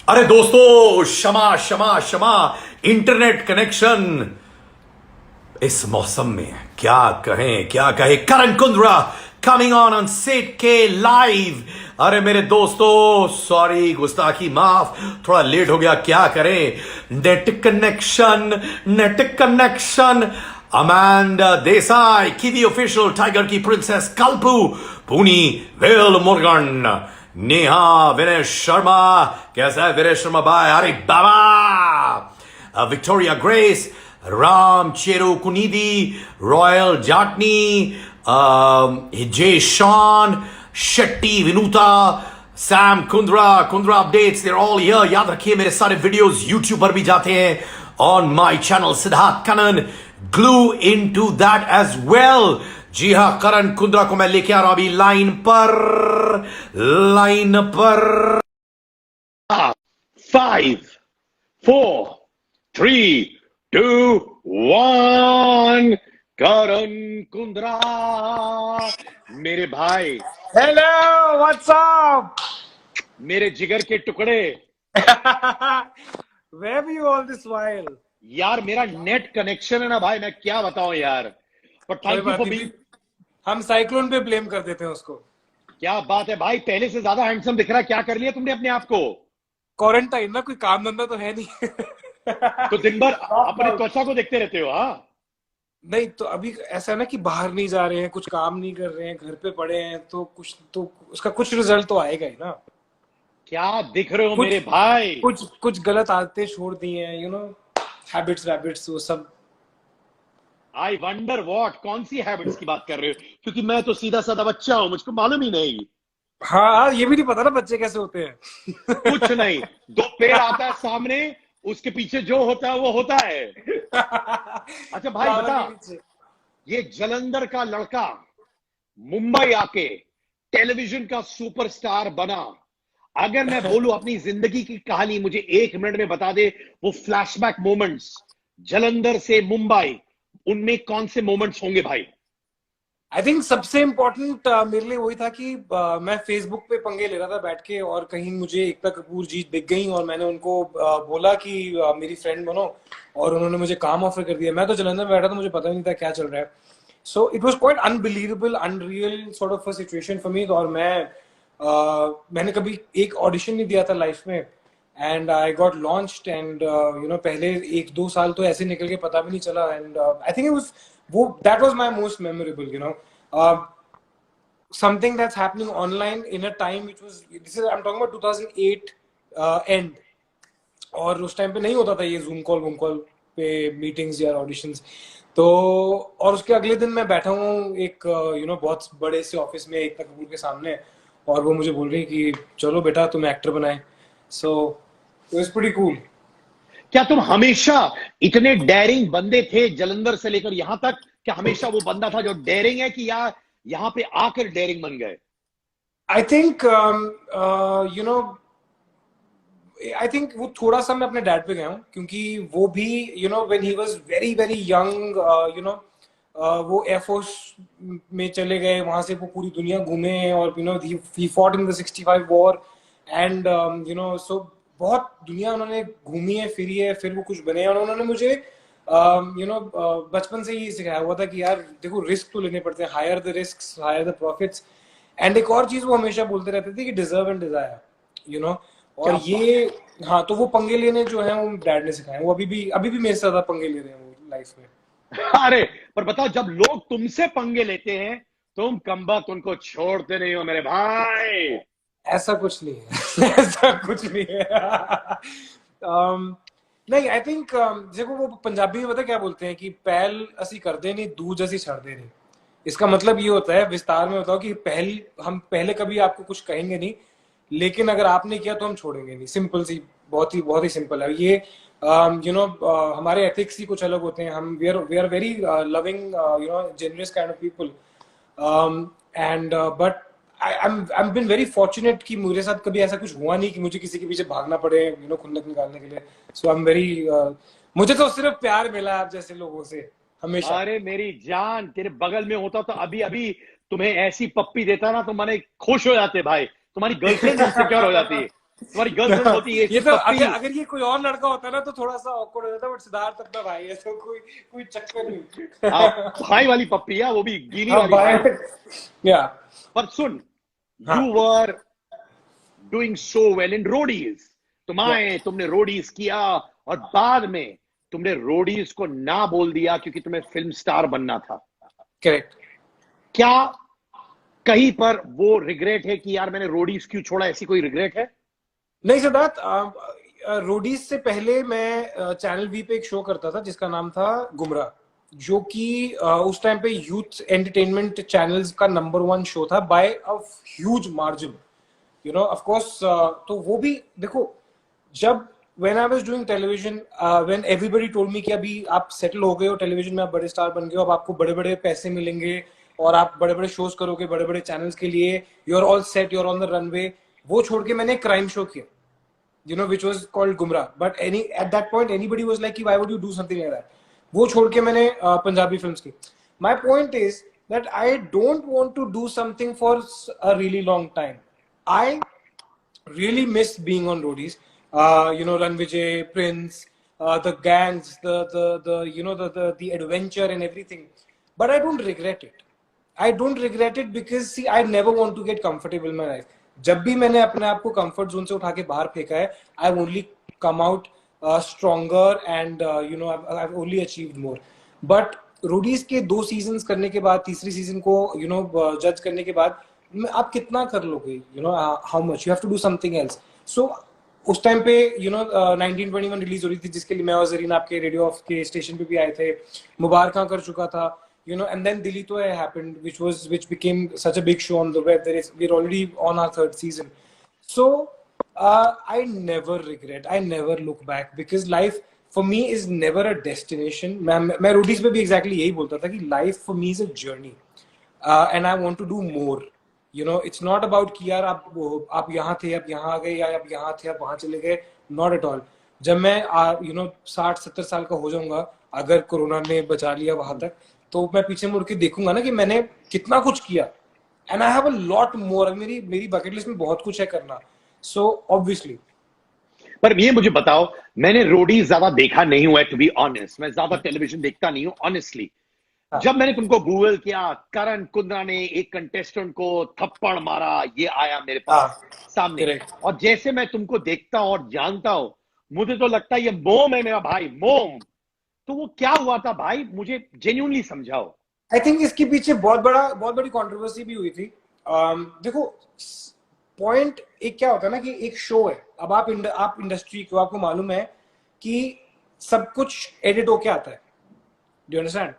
अरे दोस्तों, क्षमा क्षमा क्षमा। इंटरनेट कनेक्शन इस मौसम में क्या कहें। करण कुंद्रा कमिंग ऑन सेट के लाइव। अरे मेरे दोस्तों, सॉरी, गुस्ताखी माफ, थोड़ा लेट हो गया, क्या करें। Net connection. Amanda Desai the दी ऑफिशियल टाइगर की प्रिंसेस कल्पू पुनी वेल मुर्गन नेहा विनेश शर्मा। कैसा है विनेश शर्मा भाई? अरे बाबा विक्टोरिया ग्रेस राम चेरू कुनीदी रॉयल जाटनी Jai Shawn Shetty Vinuta Sam Kundra updates, there all here. याद रखिए मेरे सारे वीडियोस यूट्यूब पर भी जाते हैं on my channel Siddharth Kannan. Glue in to that as well. जी हां, करण कुंद्रा को मैं लेके आ रहा हूं अभी लाइन पर। 5 4 3 2 1। करण कुंद्रा मेरे भाई, हेलो, व्हाट्स अप? मेरे जिगर के टुकड़े। Where were you all this while? यार मेरा नेट कनेक्शन है ना भाई, मैं क्या बताऊं यार। पर कोई थैंक यू बात फॉर नहीं, बीइंग। हम साइक्लोन पे ब्लेम कर देते हैं उसको। क्या बात है भाई, पहले से ज्यादा हैंडसम दिख रहा है। क्या कर लिया तुमने अपने आप को? क्वारंटाइन ना, कोई काम धंधा तो है नहीं। तो दिन भर अपनी Lockdown। त्वचा को देखते रहते हो? हाँ, नहीं तो अभी ऐसा है ना कि बाहर नहीं जा रहे हैं, कुछ काम नहीं कर रहे हैं, घर पे पड़े हैं, तो कुछ तो उसका कुछ रिजल्ट तो आएगा ही ना। क्या दिख रहे हो कुछ मेरे भाई। कुछ गलत आदतें छोड़ दी हैं, हैबिट्स वैबिट्स वो सब। आई वंडर वॉट, कौन सी हैबिट्स की बात कर रहे हो? क्योंकि मैं तो सीधा साधा बच्चा हूं, मुझको मालूम ही नहीं। हाँ, ये भी नहीं पता ना बच्चे कैसे होते हैं। कुछ नहीं, दो पेड़ आता है सामने, उसके पीछे जो होता है वो होता है। अच्छा भाई टावर बता, के नीचे। ये जलंधर का लड़का मुंबई आके टेलीविजन का सुपरस्टार बना। अगर मैं बोलूं अपनी जिंदगी की कहानी, मुझे 1 मिनट में बता दे वो फ्लैशबैक मोमेंट्स जलंधर से मुंबई, उनमें कौन से मोमेंट्स होंगे भाई? आई थिंक सबसे इम्पोर्टेंट मेरे लिए वही था कि मैं फेसबुक पे पंगे ले रहा था बैठ के, और कहीं मुझे एकता कपूर जी दिख गई और मैंने उनको बोला कि मेरी फ्रेंड बनो, और उन्होंने मुझे काम ऑफर कर दिया। मैं तो जलंधर में बैठा था, मुझे पता नहीं था क्या चल रहा है। So it was quite unbelievable, unreal sort of a situation for me. और मैंने कभी एक ऑडिशन नहीं दिया था लाइफ में, and I got launched, and पहले 1-2 साल तो ऐसे निकल के पता भी नहीं चला। And I think it was वो that was my most memorable, something that's happening online in a time which was, this is I'm talking about 2008 end, और उस टाइम पे नहीं होता था ये वूम कॉल पे मीटिंग्स या ऑडिशंस। तो और उसके अगले दिन मैं बैठा हूँ एक बहुत बड़े से ऑफिस में एकता कपूर के सामने, और वो मुझे बोल रही कि चलो बेटा तुम एक्टर बनाए। So it was pretty cool. क्या तुम हमेशा इतने डेयरिंग बंदे थे जलंधर से लेकर यहां तक? क्या हमेशा वो बंदा था जो डेयरिंग है, कि या यहां पे आकर डेयरिंग बन गए? आई थिंक आई थिंक वो थोड़ा सा मैं अपने डैड पे गया हूँ, क्योंकि वो भी when he was very very young, वो एयरफोर्स में चले गए, वहां से वो पूरी दुनिया घूमे, और he fought in the 65 war, and so बहुत दुनिया उन्होंने घूमी है, फिरी है, फिर वो कुछ बने। और उन्होंने मुझे बचपन से ही सिखाया हुआ था कि यार देखो, रिस्क तो लेने पड़ते हैं, higher the risk higher the profits. And एक और चीज वो हमेशा बोलते रहते थे कि डिजर्व एंड डिजायर, और क्या ये, हाँ, तो वो पंगे लेने जो है वो डैड ने सिखाए। वो अभी भी मेरे से ज्यादा पंगे ले रहे हैं वो लाइफ में। अरे पर बताओ, जब लोग तुमसे पंगे लेते हैं तुम कमबख्त उनको छोड़ते नहीं हो मेरे भाई। ऐसा कुछ नहीं है। ऐसा कुछ नहीं है। नहीं, आई थिंक देखो, वो पंजाबी में पता क्या बोलते हैं कि पहल असी करते नहीं, दूज असी छड़ते नहीं। इसका मतलब ये होता है, विस्तार में बताओ, कि हम पहले कभी आपको कुछ कहेंगे नहीं, लेकिन अगर आपने किया तो हम छोड़ेंगे नहीं। सिंपल सी, बहुत ही सिंपल है ये। हमारे एथिक्स ही कुछ अलग होते हैं। हम we are very loving, generous kind of people, and but I'm been very fortunate कि मेरे साथ कभी ऐसा कुछ हुआ नहीं कि मुझे किसी के पीछे भागना पड़े खुंदक निकालने के लिए। So I'm very मुझे तो सिर्फ प्यार मिला आप जैसे लोगों से हमेशा। अरे मेरी जान, तेरे बगल में होता तो अभी अभी तुम्हें ऐसी पप्पी देता ना तो मैंने खुश हो जाते भाई। तुम्हारी गर्लफ्रेंड इनसिक्योर हो जाती है। तुम्हारी गर्लफ्रेंड बोलती है ये इसकी तो पप्पी। अगर ये कोई और लड़का होता ना तो थोड़ा सा ऑकवर्ड हो जाता, बट सिद्धार्थ अपना भाई है तो कोई कोई चक्कर हाँ, नहीं। भाई वाली पप्पी है, वो भी गीली हाँ वाली भाई, भाई। या पर सुन, हाँ you were doing so well in Roadies, या तुमने रोडीज किया, और बाद में तुमने रोडीज को ना बोल दिया क्योंकि तुम्हें फिल्म स्टार बनना था। करेक्ट। क्या कहीं पर वो रिग्रेट है कि यार मैंने रोडीज क्यों छोड़ा, ऐसी कोई रिग्रेट है? नहीं सिद्धार्थ, रोडीज से पहले मैं चैनल वी पे एक शो करता था जिसका नाम था गुमराह, जो कि उस टाइम पे यूथ एंटरटेनमेंट चैनल्स का नंबर 1 शो था by a huge margin, you know of course. तो वो भी देखो, जब when I was doing television, when everybody told me कि अभी आप सेटल हो गए हो टेलीविजन में, आप बड़े स्टार बन गए हो, अब आपको बड़े बड़े पैसे मिलेंगे और आप बड़े बड़े शोज करोगे बड़े बड़े चैनल्स के लिए, you are all set, you are on the runway, वो छोड़ के मैंने क्राइम शो किया, you know, which was called Gumrah. But at that point anybody was like, why would you do something like that? वो छोड़ के मैंने Punjabi films की. My point is that I don't want to do something for a really long time. I really miss being on roadies. You know, Run Vijay, Prince, the gangs, the you know the adventure and everything. But I don't regret it. I don't regret it because see, I never want to get comfortable in my life. जब भी मैंने अपने आप को comfort zone से उठा के बाहर फेंका है, I only come out stronger and you know I only achieved more. But Roadies के 2 सीजन्स करने के बाद, तीसरी सीजन को यू नो जज करने के बाद, आप कितना कर लोगे, you know how much you have to do something else. So उस टाइम पे यू नो 1921 रिलीज हो रही थी जिसके लिए मैं और जरीन आपके रेडियो ऑफ के स्टेशन पे भी आए थे. मुबारका कर चुका था, you know, and then Dili Toh happened, which became such a big show on the web. We're already on our 3rd season. So I never regret, I never look back, because life for me is never a destination. मैं Roadies पे भी exactly यही बोलता था कि life for me is a journey, and I want to do more. You know, it's not about कि यार आप यहाँ थे, आप यहाँ आ गए, या आप यहाँ थे, आप वहाँ चले गए. Not at all. जब मैं you know 60-70 साल का हो जाऊंगा, अगर कोरोना ने बचा लिया वहां तक, तो मैं पीछे मुड़ के देखूंगा ना कि मैंने कितना कुछ किया, and I have a lot more. मेरी बकेट लिस्ट में बहुत कुछ है करना. So obviously. पर ये मुझे बताओ, मैंने रोडीज ज्यादा देखा नहीं हुआ है, टू बी ऑनेस्ट। मैं ज्यादा टेलीविजन देखता नहीं हूँ ऑनेस्टली। जब मैंने तुमको गूगल किया, करण कुंद्रा ने एक कंटेस्टेंट को थप्पड़ मारा, ये आया मेरे पास सामने, correct. और जैसे मैं तुमको देखता हूं और जानता हूं, मुझे तो लगता है ये मोम है मेरा भाई, मोम। तो वो क्या हुआ था भाई, मुझे जेन्युइनली समझाओ। आई थिंक इसके पीछे बहुत बड़ी कंट्रोवर्सी भी हुई थी. देखो, पॉइंट एक क्या होता है ना कि एक शो है, अब आप इंडस्ट्री को, आपको मालूम है कि सब कुछ एडिट होके आता है. Do you understand?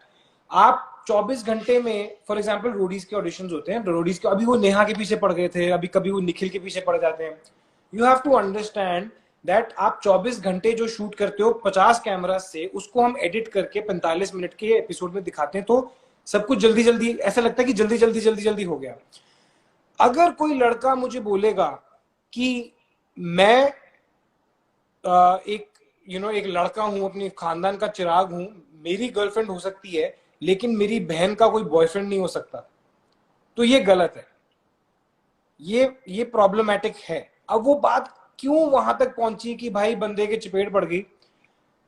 आप 24 घंटे में, फॉर एग्जांपल रोडीज के ऑडिशंस होते हैं, रोडीज के अभी वो नेहा के पीछे पड़ गए थे, अभी कभी वो निखिल के पीछे पड़ जाते हैं. You have to understand that आप 24 घंटे जो शूट करते हो 50 कैमरा से, उसको हम एडिट करके 45 मिनट के एपिसोड में दिखाते हैं, तो सब कुछ जल्दी ऐसा लगता है कि जल्दी हो गया. अगर कोई लड़का मुझे बोलेगा कि मैं एक एक लड़का हूं, अपनी खानदान का चिराग हूं, मेरी गर्लफ्रेंड हो सकती है लेकिन मेरी बहन का कोई बॉयफ्रेंड नहीं हो सकता, तो ये गलत है, ये प्रॉब्लमैटिक है. अब वो बात क्यों वहां तक पहुंची कि भाई बंदे के चपेट पड़ गई,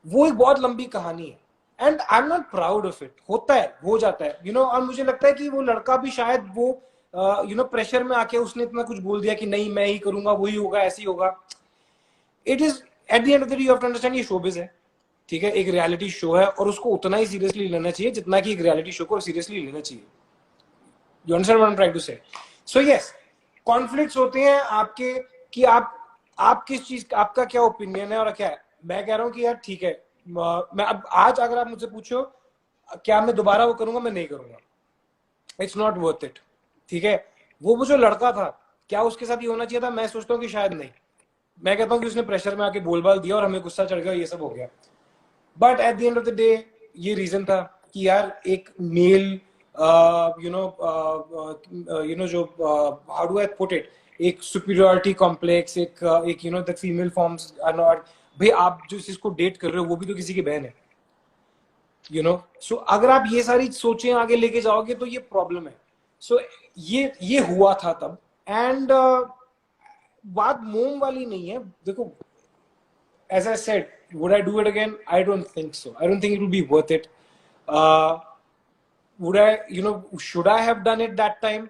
वो एक बहुत लंबी कहानी है, and I am not proud of it. होता है, हो जाता है, और मुझे लगता है कि वो लड़का भी शायद वो प्रेशर में आके उसने इतना कुछ बोल दिया कि नहीं मैं ही करूंगा, वही होगा, ऐसे ही होगा. It is at the end of the day you have to understand, ये शोबिज है, ठीक है, एक रियलिटी शो है, और उसको उतना ही सीरियसली लेना चाहिए जितना कि एक रियलिटी शो को सीरियसली लेना चाहिए. You understand what I am trying to say? So yes, conflicts होते हैं आपके कि आप किस चीज, आपका क्या ओपिनियन है और क्या है. मैं कह रहा हूं कि यार ठीक है, मैं अब आज अगर आप मुझसे पूछो क्या मैं दोबारा वो करूंगा, मैं नहीं करूंगा. It's not worth it. ठीक है, वो जो लड़का था, क्या उसके साथ ये होना चाहिए था? मैं सोचता हूँ कि शायद नहीं. मैं कहता हूँ कि उसने प्रेशर में आके बोलबाल दिया और हमें गुस्सा चढ़ गया, ये सब हो गया. But at the end of the day ये रीजन था कि यार एक मेल जो how do I put it, एक सुपीरियरिटी कॉम्प्लेक्स, एक the female forms are not, भाई आप जो चीज को डेट कर रहे हो वो भी तो किसी की बहन है, सो अगर आप ये सारी सोचें आगे लेके जाओगे तो ये प्रॉब्लम है. सो ये हुआ था तब, एंड बात मोम वाली नहीं है। देखो, as I said, would I do it again? I don't think so. I don't think it will be worth it. Would I, should I have done it that time?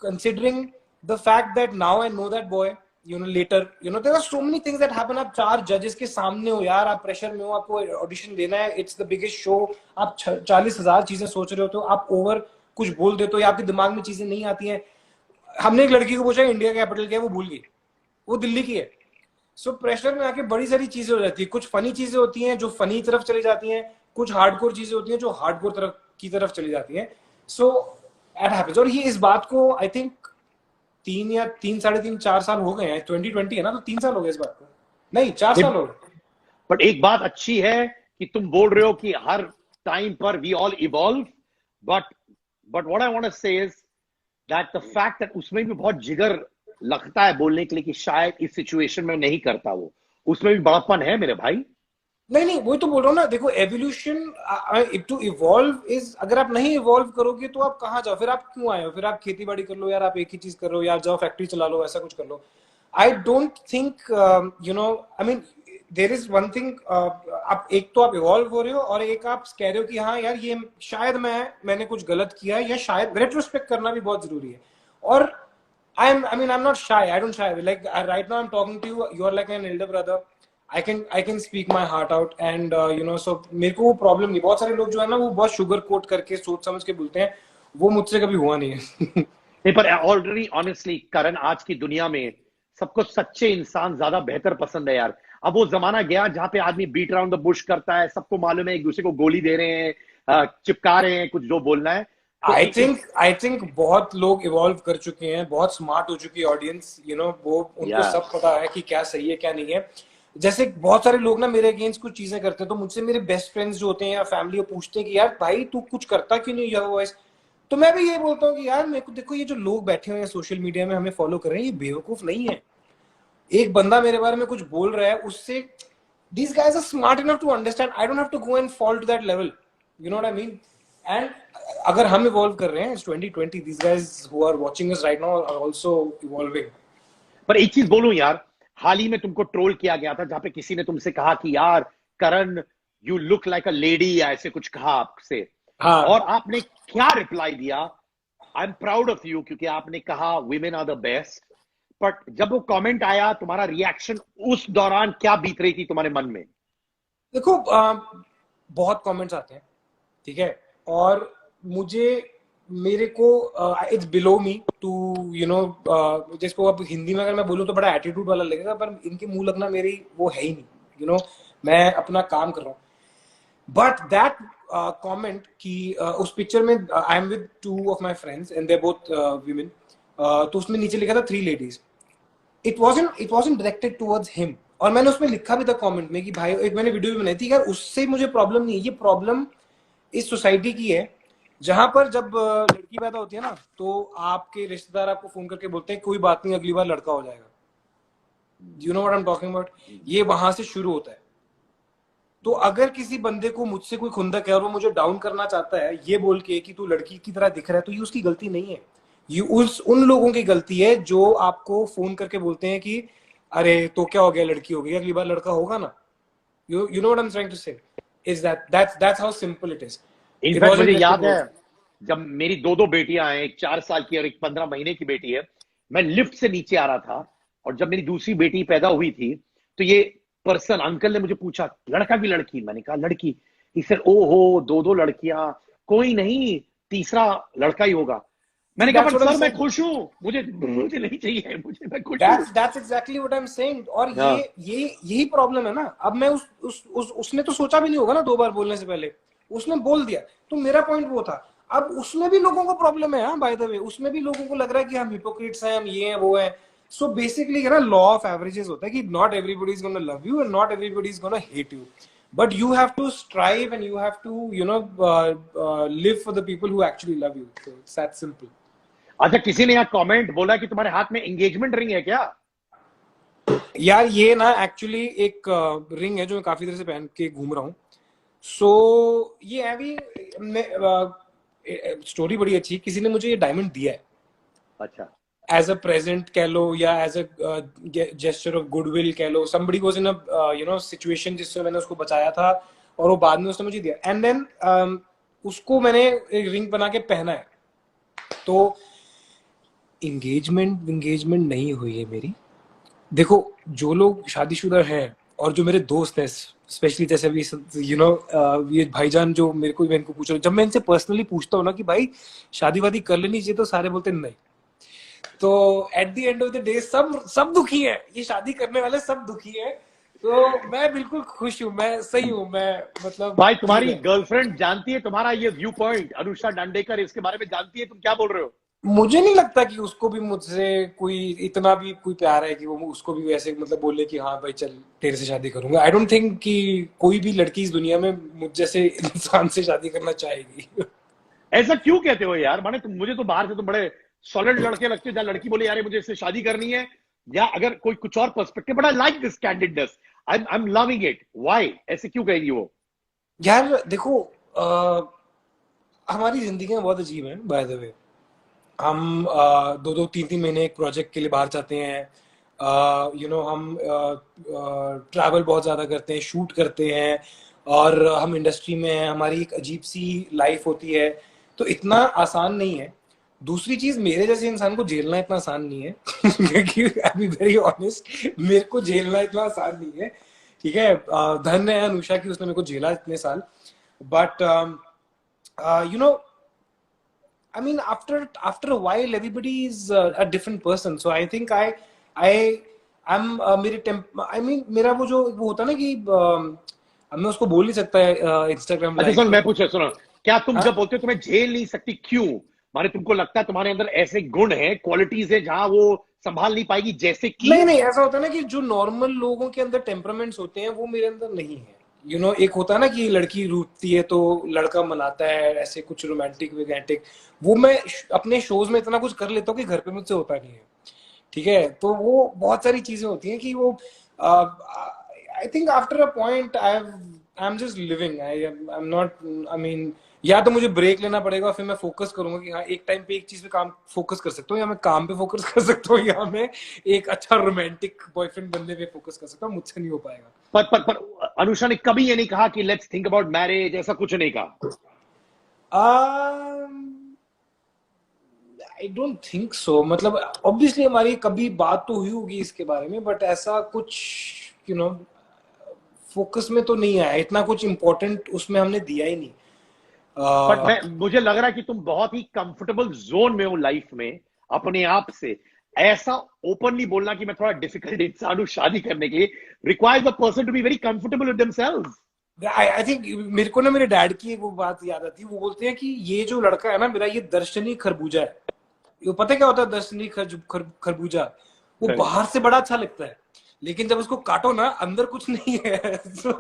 Considering the fact that now I know that boy, later, there are so many things that happen. आप 4 judges के सामने हो यार, आप pressure में हो, आपको audition देना है, इट्स द बिगेस्ट शो, आप 40,000 चीजें सोच रहे होते हो, आप ओवर कुछ बोल देते हो या आपके दिमाग में चीजें नहीं आती हैं। हमने एक लड़की को पूछा इंडिया कैपिटल क्या है, वो भूल गई, वो दिल्ली की है। सो प्रेशर में आके बड़ी सारी चीजें हो जाती है। कुछ फनी चीजें होती हैं जो फनी तरफ चली जाती हैं, कुछ हार्डकोर चीजें होती हैं जो हार्डकोर तरफ चली जाती हैं। सो एट हैपेंस। और ये इस बात को आई थिंक 3 साढ़े 3 4 साल हो गए हैं। 2020 है ना, तो 3 साल हो गए इस बात को, नहीं 4 साल हो गए। बट एक बात अच्छी है कि तुम बोल रहे हो कि हर टाइम पर we all evolve, but what I want to say is that the fact that उसमें भी बहुत जिगर लगता है बोलने के लिए कि शायद इस सिचुएशन में नहीं करता, वो उसमें भी बड़ापन है मेरे भाई। नहीं, वही तो बोल रहा हूँ ना। देखो, एवोल्यूशन टू इवॉल्व इज, अगर आप नहीं इवॉल्व करोगे तो आप कहाँ जाओ? फिर आप क्यों आए हो? फिर आप खेती बाड़ी कर लो यार, आप एक ही चीज कर रहे हो यार, जाओ फैक्ट्री चला लो, ऐसा कुछ कर लो। I don't think, I mean there is one thing, आप एक तो आप इवॉल्व हो रहे हो और एक आप कह रहे हो कि हाँ यार ये शायद मैंने कुछ गलत किया है, या शायद रेट्रोस्पेक्ट करना भी बहुत जरूरी है। और I'm not shy. I don't shy. Like right now I'm talking to you. You're like an elder brother. I can speak my heart out and so मेरे को वो प्रॉब्लम नहीं। बहुत सारे लोग जो है ना वो बहुत शुगर कोट करके सोच समझ के बोलते हैं, वो मुझसे कभी हुआ नहीं है। नहीं, पर ऑलरेडी ऑनेस्टली करण, आज की दुनिया में सबको सच्चे इंसान ज्यादा बेहतर पसंद है यार। अब वो जमाना गया जहां पे आदमी बीट अराउंड द बुश करता है, सबको मालूम है, एक दूसरे को गोली दे रहे हैं, चिपका रहे हैं कुछ जो बोलना है। आई थिंक बहुत लोग इवॉल्व कर चुके हैं, बहुत स्मार्ट हो चुकी है ऑडियंस, वो उनको सब पता है कि क्या सही है क्या नहीं है। जैसे बहुत सारे लोग ना मेरे अगेंस्ट कुछ चीजें करते हैं, तो मुझसे मेरे बेस्ट फ्रेंड्स जो होते हैं या फैमिली, वो पूछते हैं कि यार भाई तू कुछ करता क्यों नहीं यह वॉइस। तो मैं भी ये बोलता हूँ कि यार मेरे को देखो, ये जो लोग बैठे हुए हैं सोशल मीडिया में हमें फॉलो कर रहे हैं, ये बेवकूफ नहीं है। एक बंदा मेरे बारे में कुछ बोल रहा है, उससे these guys are smart enough to understand. I don't have to go and fall to that level. You know what I mean? And अगर हम इवॉल्व कर रहे हैं, it's 2020, these guys who are watching us right now are also evolving. पर एक चीज बोलूं यार, हाल ही में तुमको ट्रोल किया गया था जहां पे किसी ने तुमसे कहा कि यार Karan you look like a lady, या ऐसे कुछ कहा आपसे। हाँ। और आपने क्या रिप्लाई दिया? I am proud of you, क्योंकि आपने कहा women are the best। But जब वो कमेंट आया, तुम्हारा रिएक्शन उस दौरान क्या बीत रही थी तुम्हारे मन में? देखो, बहुत कमेंट्स आते हैं, ठीक है, और मेरे को इट्स बिलो मी टू जिसको अब हिंदी में अगर मैं बोलूँ तो बड़ा एटीट्यूड वाला लगेगा, पर इनके मुंह लगना मेरी वो है ही नहीं। मैं अपना काम कर रहा हूँ। बट दैट कमेंट कि उस पिक्चर में I am with 2 of my friends and they're both women, तो उसमें नीचे लिखा था 3 ladies। It wasn't directed towards him। और मैंने उसमें लिखा भी था कमेंट में कि भाई, एक मैंने वीडियो भी बनाई थी यार, उससे मुझे प्रॉब्लम नहीं है। ये प्रॉब्लम इस सोसाइटी की है, जहां पर जब लड़की पैदा होती है ना, तो आपके रिश्तेदार आपको फोन करके बोलते हैं कोई बात नहीं, अगली बार लड़का हो जाएगा। You know what I am talking about? ये वहां से शुरू होता है। तो अगर किसी बंदे को मुझसे कोई खुंदक है और वो मुझे डाउन करना चाहता है ये बोल के कि तू लड़की की तरह दिख रहा है, तो ये उसकी गलती नहीं है। ये उन लोगों की गलती है जो आपको फोन करके बोलते हैं कि अरे तो क्या हो गया, लड़की हो गई, अगली बार लड़का होगा ना। You know what I am trying to say is that's how simple it is. In fact मुझे याद है जब मेरी 2 बेटियां हैं, एक 4 साल की और एक 15 महीने की बेटी है, मैं लिफ्ट से नीचे आ रहा था और जब मेरी दूसरी बेटी पैदा हुई थी तो ये पर्सन अंकल ने मुझे पूछा लड़का की लड़की? मैंने कहा लड़की। इसे ओहो 2 लड़कियां, कोई नहीं, तीसरा लड़का ही होगा। मैंने कहा सर मैं खुश हूं, मुझे नहीं चाहिए, मैं खुश हूं। That's exactly what I'm saying। और यही प्रॉब्लम है ना। अब मैं उसने तो सोचा भी नहीं होगा ना 2 बार बोलने से पहले, उसने बोल दिया। तो मेरा पॉइंट वो था। अब उसमें भी लोगों को प्रॉब्लम है, हाँ बाय द वे, उसमें भी लोगों को लग रहा है कि हम हिपोक्रेट्स हैं, हम ये हैं वो हैं। सो बेसिकली ना लॉ ऑफ एवरेजेस होता है कि not everybody is gonna love you and not everybody is gonna hate you, but you have to strive and you have to live for the people who actually love you. So it's that simple. अच्छा, किसी ने यहाँ comment बोला कि तुम्हारे हाथ में engagement ring है क्या? यार ये ना एक्चुअली एक रिंग है जो मैं काफी देर से पहन के घूम रहा हूँ। सो ये अभी स्टोरी बड़ी अच्छी, किसी ने मुझे ये डायमंड दिया है। अच्छा। एज अ प्रेजेंट कह लो या as a gesture of goodwill कह लो, somebody was in a situation जिससे मैंने उसको बचाया था और वो बाद में उसने मुझे दिया, एंड देन उसको मैंने एक रिंग बना के पहना है। तो इंगेजमेंट नहीं हुई है मेरी। देखो, जो लोग शादीशुदा हैं और जो मेरे दोस्त हैं, स्पेशली जैसे अभी ये भाईजान जो मेरे को पूछ रहे, जब मैं इनसे पर्सनली पूछता हूँ ना कि भाई शादी वादी कर लेनी चाहिए, तो सारे बोलते नहीं। तो eight the end of the day सब दुखी है, ये शादी करने वाले सब दुखी है। तो मैं बिल्कुल खुश हूँ, मैं सही हूँ, मैं मतलब भाई तुम्हारी गर्लफ्रेंड जानती है तुम्हारा ये व्यू पॉइंट, अनुषा दांडेकर इसके बारे में जानती है तुम क्या बोल रहे हो? मुझे नहीं लगता कि उसको भी मुझसे कोई इतना भी कोई प्यार है कि वो उसको भी वैसे मतलब बोले कि हाँ भाई चल तेरे से शादी करूंगा। आई डोंट थिंक कि कोई भी लड़की इस दुनिया में मुझ जैसे इंसान से शादी करना चाहेगी। ऐसा क्यों कहते हो यार? माने मुझे तो बाहर से तुम बड़े सॉलिड लड़के लगते हो, जहां लड़की बोले यार मुझे इससे शादी करनी है, या अगर कोई कुछ और perspective, but I like this कैंडिडनेस, I am loving it. Why ऐसे क्यों कहेगी वो? यार देखो, हमारी जिंदगी बहुत अजीब है बाय द वे। हम 2-2 3-3 महीने एक प्रोजेक्ट के लिए बाहर जाते हैं, हम ट्रैवल बहुत ज़्यादा करते हैं, शूट करते हैं, और हम इंडस्ट्री में हैं, हमारी एक अजीब सी लाइफ होती है। तो इतना आसान नहीं है। दूसरी चीज़, मेरे जैसे इंसान को झेलना इतना आसान नहीं है। क्योंकि आई बी वेरी ऑनेस्ट, मेरे को झेलना इतना आसान नहीं है। ठीक है, धन्य है अनुषा की, उसने मेरे को झेला इतने साल। But you no I mean, after a while, everybody is a different person. So I think I'm मेरा वो जो वो होता है ना कि अब मैं उसको बोल नहीं सकता है इंस्टाग्राम अच्छा लाइव सुन, पे। मैं पूछा सुनो, क्या तुम हाँ? जब बोलते हो तुम्हें झेल नहीं सकती, क्यों? माने तुमको लगता है तुम्हारे अंदर ऐसे गुण हैं, क्वालिटीज है जहां वो संभाल नहीं पाएगी, जैसे कि? नहीं, ऐसा होता है ना कि जो नॉर्मल लोगों के अंदर टेम्परामेंट्स होते हैं वो मेरे अंदर नहीं है। एक होता है ना कि लड़की रूठती है तो लड़का मनाता है, ऐसे कुछ रोमांटिक विगैंटिक, वो मैं अपने शोज में इतना कुछ कर लेता हूँ कि घर पे मुझसे होता नहीं है। ठीक है, तो वो बहुत सारी चीजें होती हैं कि वो I think after a point I am just living, I am not, I mean, या तो मुझे ब्रेक लेना पड़ेगा, फिर मैं फोकस करूंगा कि हाँ एक टाइम पे एक चीज पे काम फोकस कर सकता हूँ, या मैं काम पे फोकस कर सकता हूँ, या मैं एक अच्छा रोमांटिक बॉयफ्रेंड बनने पे फोकस कर सकता हूँ। मुझसे नहीं हो पाएगा। पर अनुषा ने कभी ये नहीं कहा कि लेट्स थिंक अबाउट मैरिज, ऐसा कुछ नहीं कहा? आई डोंट थिंक सो। मतलब ऑब्वियसली हमारी कभी बात तो हुई होगी इसके बारे में, बट ऐसा कुछ यू नो फोकस में तो नहीं आया, इतना कुछ इम्पोर्टेंट उसमें हमने दिया ही नहीं। बट मुझे लग रहा है कि तुम बहुत ही कंफर्टेबल जोन में हो लाइफ में अपने आप से। ऐसा ओपनली बोलना कि मैं थोड़ा डिफिकल्ट इंसान हूं शादी करने के लिए, requires a person to be very comfortable with themselves. I think मेरे को ना मेरे डैड की एक वो बात याद आती है। वो बोलते हैं कि ये जो लड़का है ना मेरा, ये दर्शनी खरबूजा है। ये पता है क्या होता है दर्शनी खरबूजा? वो बाहर से बड़ा अच्छा लगता है, लेकिन जब उसको काटो ना अंदर कुछ नहीं है। सो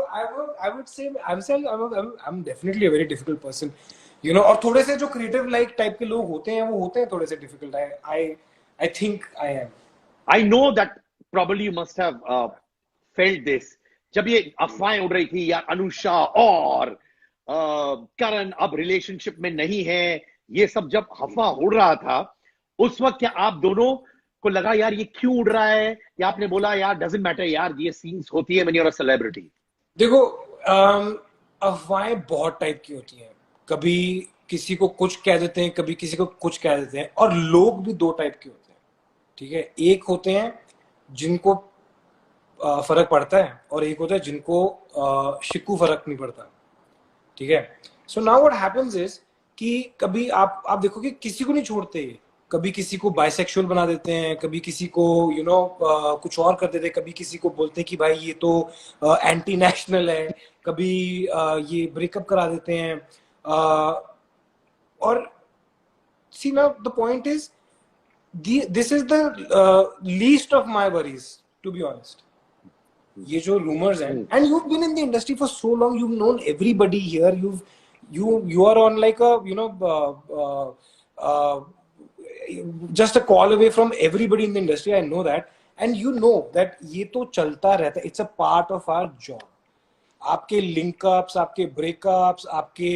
I would say I am definitely a very difficult person, और थोड़े से जो क्रिएटिव लाइक टाइप के लोग होते हैं वो होते हैं थोड़े से difficult. I think I am. I know that probably you must have felt this, जब ये अफवाहें उड़ रही थी यार अनुषा और करण अब रिलेशनशिप में नहीं है, ये सब जब अफवाह उड़ रहा था, उस वक्त क्या आप दोनों को लगा यार ये क्यों उड़ रहा है, या आपने बोला यार डजंट मैटर यार, ये सीन्स होती है when you are a celebrity? देखो, अफवाहें बहुत टाइप की होती हैं। कभी किसी को कुछ कह देते हैं, कभी किसी को कुछ कह देते हैं, और लोग भी दो टाइप के होते हैं। ठीक है, एक होते हैं जिनको फर्क पड़ता है, और एक होता है जिनको शिक्कू फर्क नहीं पड़ता। ठीक है, so now what happens is कि कभी आप देखो कि किसी को नहीं छोड़ते। कभी किसी को बाइसेक्सुअल बना देते हैं, कभी किसी को कुछ और कर देते हैं, कभी किसी को बोलते हैं कि भाई ये तो एंटी नेशनल है, कभी ये ब्रेकअप करा देते हैं। और सी ना, the point is this is the least of my worries, to be honest. ये जो रूमर्स हैं, and you been in the industry for so long, you known everybody here, you are on like a just a call away from everybody in the industry. I know that, and that ये तो चलता रहता है, it's a part of our job. आपके link-ups, आपके breakups, आपके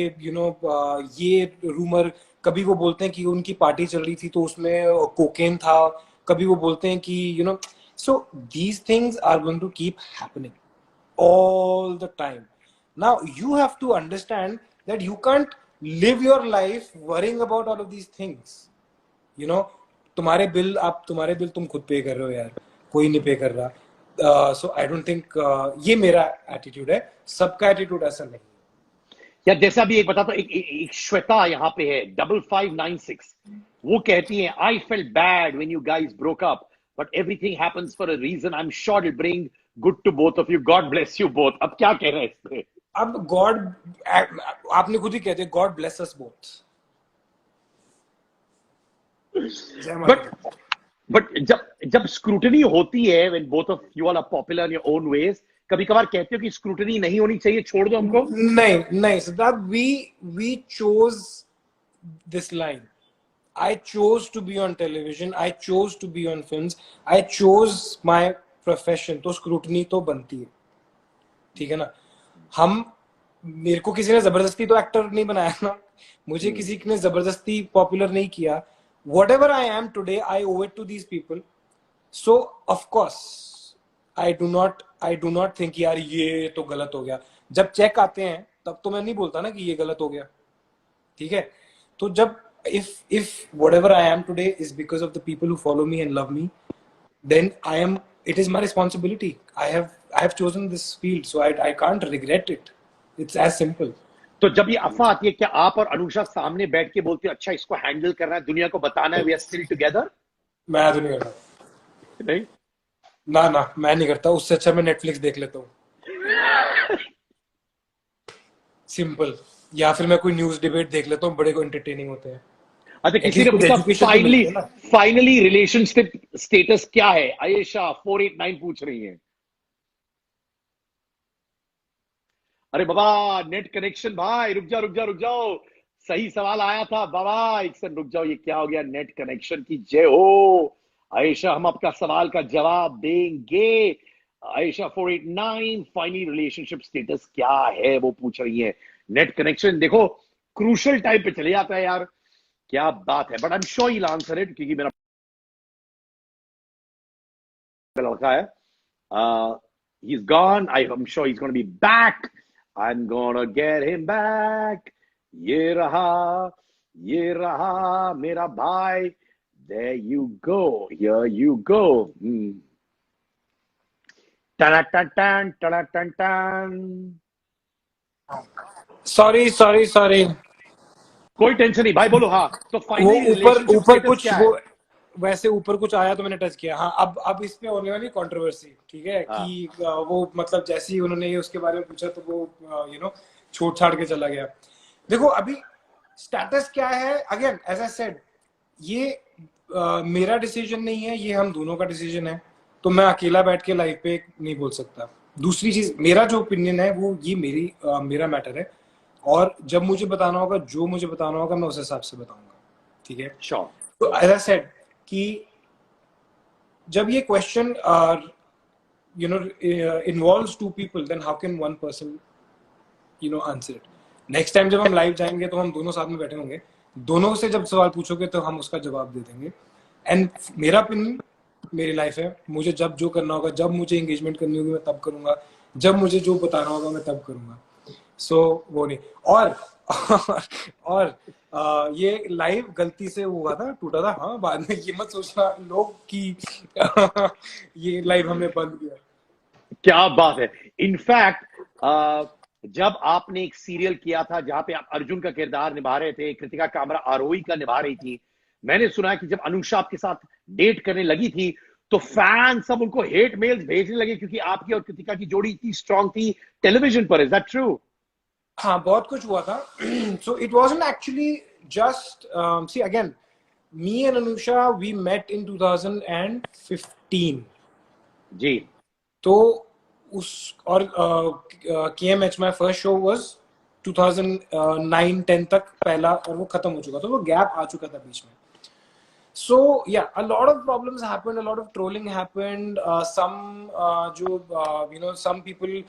ये rumour कभी वो बोलते हैं कि उनकी पार्टी चल रही थी तो उसमें कोकेन था, कभी वो बोलते हैं कि you know, so these things are going to keep happening all the time. Now you have to understand that you can't live your life worrying about all of these things. You know, तुम्हारे bill तुम खुद पे कर रहे हो यार, कोई नहीं पे कर रहा. So I don't think ये मेरा एटीट्यूड है, सबका एटीट्यूड ऐसा नहीं. या जैसा भी एक बताता एक श्वेता यहाँ पे है 5596, वो कहती है I felt bad when you guys broke up but everything happens for a reason, I am sure it bring good to both of you, God bless you both. अब क्या कह रहे हैं इस पे? अब गॉड, आपने खुद ही कहते, God bless us both. But जब स्क्रूटनी होती है when both of you all are popular in your own ways, कभी कभार कहते हो कि स्क्रूटनी नहीं होनी चाहिए, छोड़ दो हमको. नहीं Siddharth, we chose this line. I chose to be on television, I chose to be on films, I chose my profession. तो स्क्रूटनी तो बनती है, ठीक है ना. मेरे को किसी ने जबरदस्ती तो एक्टर नहीं बनाया ना, मुझे किसी ने जबरदस्ती पॉपुलर नहीं किया. Whatever I am today, I owe it to these people. So of course I do not think यार ये तो गलत हो गया. जब चेक आते हैं तब तो मैं नहीं बोलता ना कि ये गलत हो गया, ठीक है. तो जब if whatever I am today is because of the people who follow me and love me, then it is my responsibility. I have chosen this field, so I can't regret it. It's as simple. तो जब ये अफवाह आती है, क्या आप और अनुषा सामने बैठ के बोलते हो अच्छा इसको हैंडल करना है, दुनिया को बताना है वी आर स्टिल टुगेदर? मैं तो नहीं करता. नहीं ना मैं नहीं करता. उससे अच्छा मैं नेटफ्लिक्स देख लेता हूँ, सिंपल. या फिर मैं कोई न्यूज डिबेट देख लेता हूँ, बड़े को एंटरटेनिंग होते हैं. अच्छा, किसी ने पूछा फाइनली रिलेशनशिप स्टेटस क्या है? आयशा 489 पूछ रही है. अरे बाबा नेट कनेक्शन भाई, रुक जाओ, सही सवाल आया था बाबा, एक सेकंड रुक जाओ, ये क्या हो गया? नेट कनेक्शन की जय हो. आयशा हम आपका सवाल का जवाब देंगे. आयशा 489 फाइनली रिलेशनशिप स्टेटस क्या है वो पूछ रही है. नेट कनेक्शन देखो क्रूशल टाइप पे चले जाता है यार, क्या बात है. But I am sure he answer it, क्योंकि मेरा लड़का है. He is gone, I am sure he is gonna be back. I am gonna get him back. ये रहा मेरा भाई. There you go, here you go. टन. सॉरी. कोई टेंशन नहीं भाई, बोलो. हाँ, तो वो फाइनली ऊपर कुछ वो वैसे ऊपर कुछ आया तो मैंने टच किया. हाँ, अब इस पे होने वाली कंट्रोवर्सी, ठीक है. हाँ. कि वो मतलब जैसे ही उन्होंने उसके बारे में पूछा तो वो छोड़ छाड़ के चला गया. देखो अभी स्टेटस क्या है, अगेन एज आई सेड, ये मेरा डिसीजन नहीं है, ये हम दोनों का डिसीजन है. तो मैं अकेला बैठ के लाइव पे नहीं बोल सकता. दूसरी चीज, मेरा जो ओपिनियन है वो ये मेरा मैटर है, और जब मुझे बताना होगा मैं उस हिसाब से बताऊंगा, ठीक है. श्योर. तो एज आई सेड कि जब ये question involves two people, then how can one person answer it. Next time जब हम लाइव जाएंगे तो हम दोनों साथ में बैठे होंगे, दोनों से जब सवाल पूछोगे तो हम उसका जवाब दे देंगे. एंड मेरा ओपिनियन मेरी लाइफ है, मुझे जब जो करना होगा, जब मुझे एंगेजमेंट करनी होगी मैं तब करूंगा, जब मुझे जो बताना होगा मैं तब करूंगा. सो वो नहीं. और ये लाइव गलती से हुआ था, टूटा था. हाँ, बाद में ये मत सोचना लोग कि ये लाइव हमने बंद किया. क्या बात है. इनफैक्ट जब आपने एक सीरियल किया था जहां पे आप अर्जुन का किरदार निभा रहे थे, कृतिका कामरा आरोही का निभा रही थी, मैंने सुना कि जब अनुषा आपके साथ डेट करने लगी थी तो फैन सब उनको हेट मेल्स भेजने लगे, क्योंकि आपकी और कृतिका की जोड़ी इतनी स्ट्रांग थी टेलीविजन पर. Is that true? हाँ, बहुत कुछ हुआ था. So it wasn't actually just see again, me and Anusha we met in 2015 जी. तो और KMH my first show was 2009-10 तक पहला, और वो खत्म हो चुका था, वो गैप आ चुका था बीच में. So yeah, a lot of problems happened, a lot of trolling happened. Some people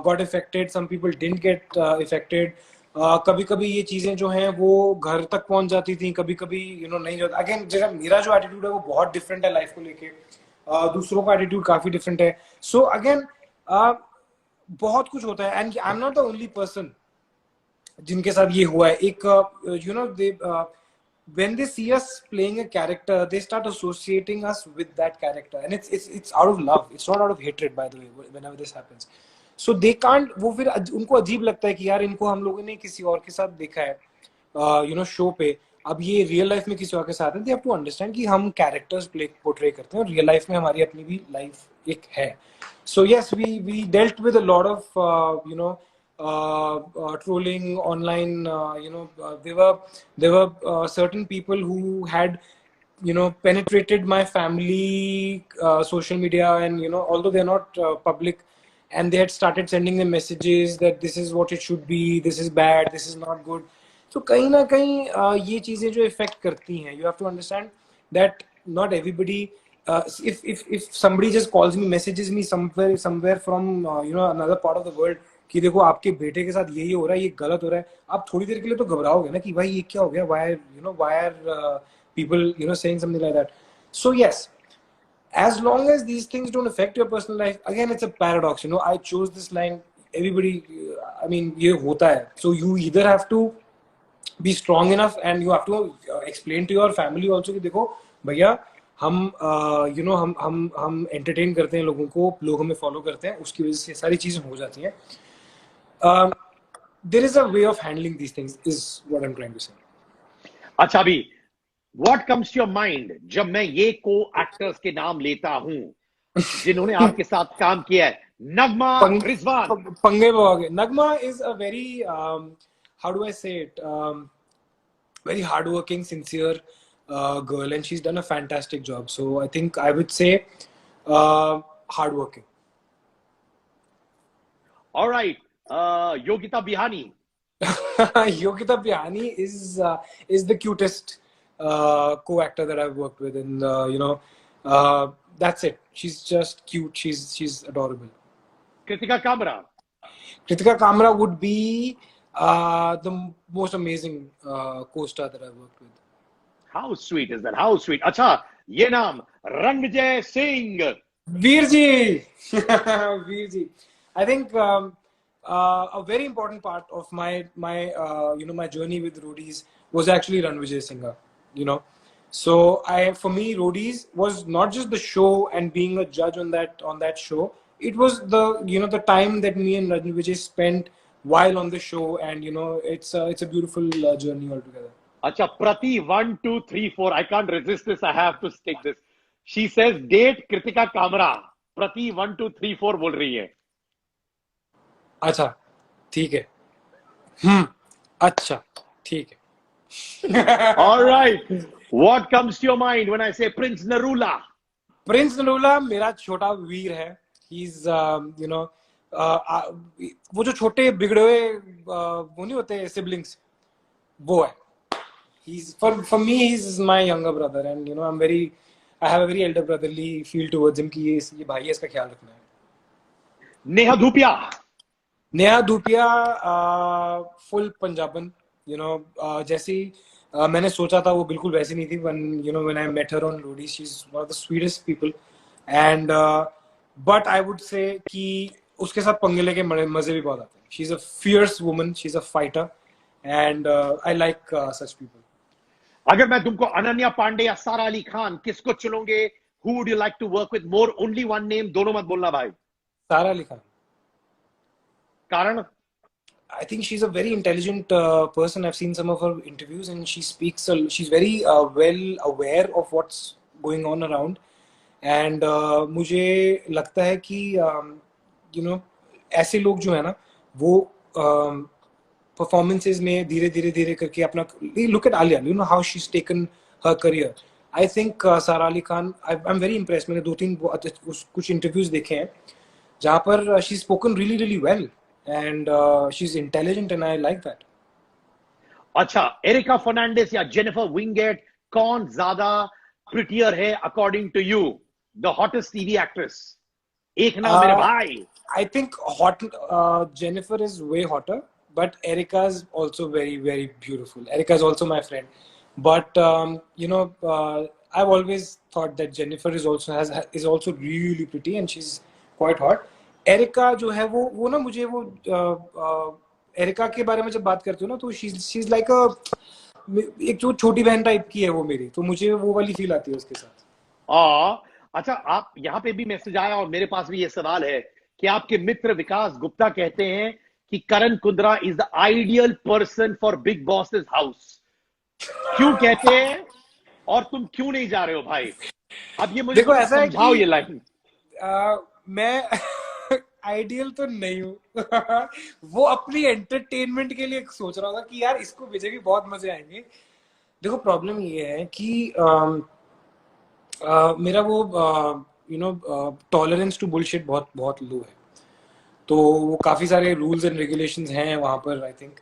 got affected, some people didn't get affected. कभी कभी ये चीजें जो हैं वो घर तक पहुंच जाती थी, कभी कभी नहीं जाता। अगेन जगह मेरा जो एटीट्यूड है वो बहुत डिफरेंट है लाइफ को लेके, दूसरों का एटीट्यूड काफी डिफरेंट है। सो अगेन बहुत कुछ होता है, and I am not the only person जिनके साथ ये हुआ है। एक दे when they see us playing a character, they start associating us with that character, and it's out of love, it's not out of hatred, by the way, whenever this happens. So they can't, वो फिर उनको अजीब लगता है कि यार इनको हम लोगों ने किसी और के साथ देखा है शो पे, अब ये रियल लाइफ में किसी और के साथ है। they have to understand कि हम कैरेक्टर्स प्ले पोर्ट्रे करते हैं और रियल लाइफ में हमारी अपनी भी लाइफ एक है। So yes, we dealt with a lot of trolling online. There were certain people who had penetrated my family social media, and although they're not public, and they had started sending them messages that this is what it should be, this is bad, this is not good. So कहीं ना कहीं ये चीजें जो effect करती हैं, you have to understand that not everybody, if somebody just calls me, messages me somewhere from another part of the world कि देखो आपके बेटे के साथ यही हो रहा है, ये गलत हो रहा है, आप थोड़ी देर के लिए तो घबराओगे ना कि भाई ये क्या हो गया, why are people saying something like that. So yes, as long as these things don't affect your personal life, again it's a paradox, I chose this line, everybody, I mean ये होता है, so you either have to be strong enough and you have to explain to your family also कि देखो भैया हम हम entertain करते हैं लोगों को, लोग हमें फॉलो करते हैं, उसकी वजह से सारी चीजें हो जाती हैं। There is a way of handling these things is what I'm trying to say. अच्छा अभी what comes to your mind जब मैं ये को एक्टर्स के नाम लेता हूं जिन्होंने आपके साथ काम किया है? नगमा, रिजवान, पंगे बोगे। नगमा is a very how do I say it, very hardworking, sincere girl, and she's done a fantastic job. So I think I would say hardworking. All right, Yogita Bihani. Yogita Bihani is the cutest co-actor that I've worked with, and that's it. She's just cute. She's adorable. Kritika Kamra. Kritika Kamra would be the most amazing co-star that I've worked with. How sweet is that? How sweet. अच्छा, ये नाम Ranvijay Singh. Veer ji. Veer ji. I think a very important part of my my journey with Roadies was actually Ranvijay Singha. So for me, Roadies was not just the show and being a judge on that show. It was the time that me and Ranvijay spent while on the show, and it's a beautiful journey altogether. अच्छा, Prati 1 2 3 4. I can't resist this. I have to stick this. She says date Kritika Kamra. Prati 1 2 3 4 बोल रही है. अच्छा ठीक है। अच्छा ठीक है। All right. What comes to your mind when I say Prince Narula? Prince Narula मेरा छोटा वीर है। He's वो जो छोटे बिगड़े हुए वो नहीं होते siblings, वो है। He's for me he's my younger brother, and I have a very elder brotherly feel towards him कि ये भाई है, इसका ख्याल रखना है। नेहा धूपिया. नेहा धूपिया फुल पंजाबन, जैसी मैंने सोचा था वो बिल्कुल वैसी नहीं थी। when I met her on Roadies, she's one of the sweetest people, and but I would say कि उसके साथ पंगे लेके मजे भी बहुत आते हैं। She's a fierce woman, she's a fighter, and I like such people. अगर मैं तुमको अनन्या पांडे या सारा अली खान, किसको चुनोगे? Who would you like to work with? More, only one name. दोनों मत बोलना भाई। सारा अली खान। कारण? I think she's a very intelligent person. I've seen some of her interviews, and she speaks. She's very well aware of what's going on around, and मुझे लगता है कि ऐसे लोग जो है ना वो performances में धीरे करके अपना, look at Alia, how she's taken her career. I think Sara Ali Khan, I'm very impressed. मैंने 2-3 कुछ interviews देखे हैं जहाँ पर she's spoken really well, and she's intelligent, and I like that. अच्छा, एरिका फर्नांडिस या जेनिफर विंगेट, कौन ज्यादा prettier है according to you? The hottest TV actress. एक नाम मेरे भाई. I think Jennifer is way hotter, but Erica's also very, very beautiful. Erica's also my friend. But you know, I've always thought that Jennifer is also really pretty and she's quite hot. Erica जो है वो ना मुझे वो areca के बारे में जब बात करती हूँ ना तो she's like a एक जो छोटी बहन टाइप की है वो मेरी, तो मुझे वो वाली फील आती है उसके साथ। अच्छा, आप यहाँ पे भी मैसेज आया और मेरे पास भी ये सवाल है कि आपके मित्र विकास गुप्ता कहते हैं कि Karan Kundra is the ideal person for Bigg Boss's house. क्यों कहते हैं और तुम क्यों नहीं जा रहे हो भाई? अब ये मुझे देखो ऐसा है समझाओ कि ये लाइन। मैं आइडियल तो नहीं हूँ वो अपनी एंटरटेनमेंट के लिए सोच रहा था कि यार इसको भेजेगी बहुत मजे आएंगे। देखो प्रॉब्लम ये है कि मेरा वो you know tolerance to bullshit बहुत बहुत लो है, तो वो काफी सारे रूल्स एंड रेगुलेशंस हैं वहां पर आई थिंक।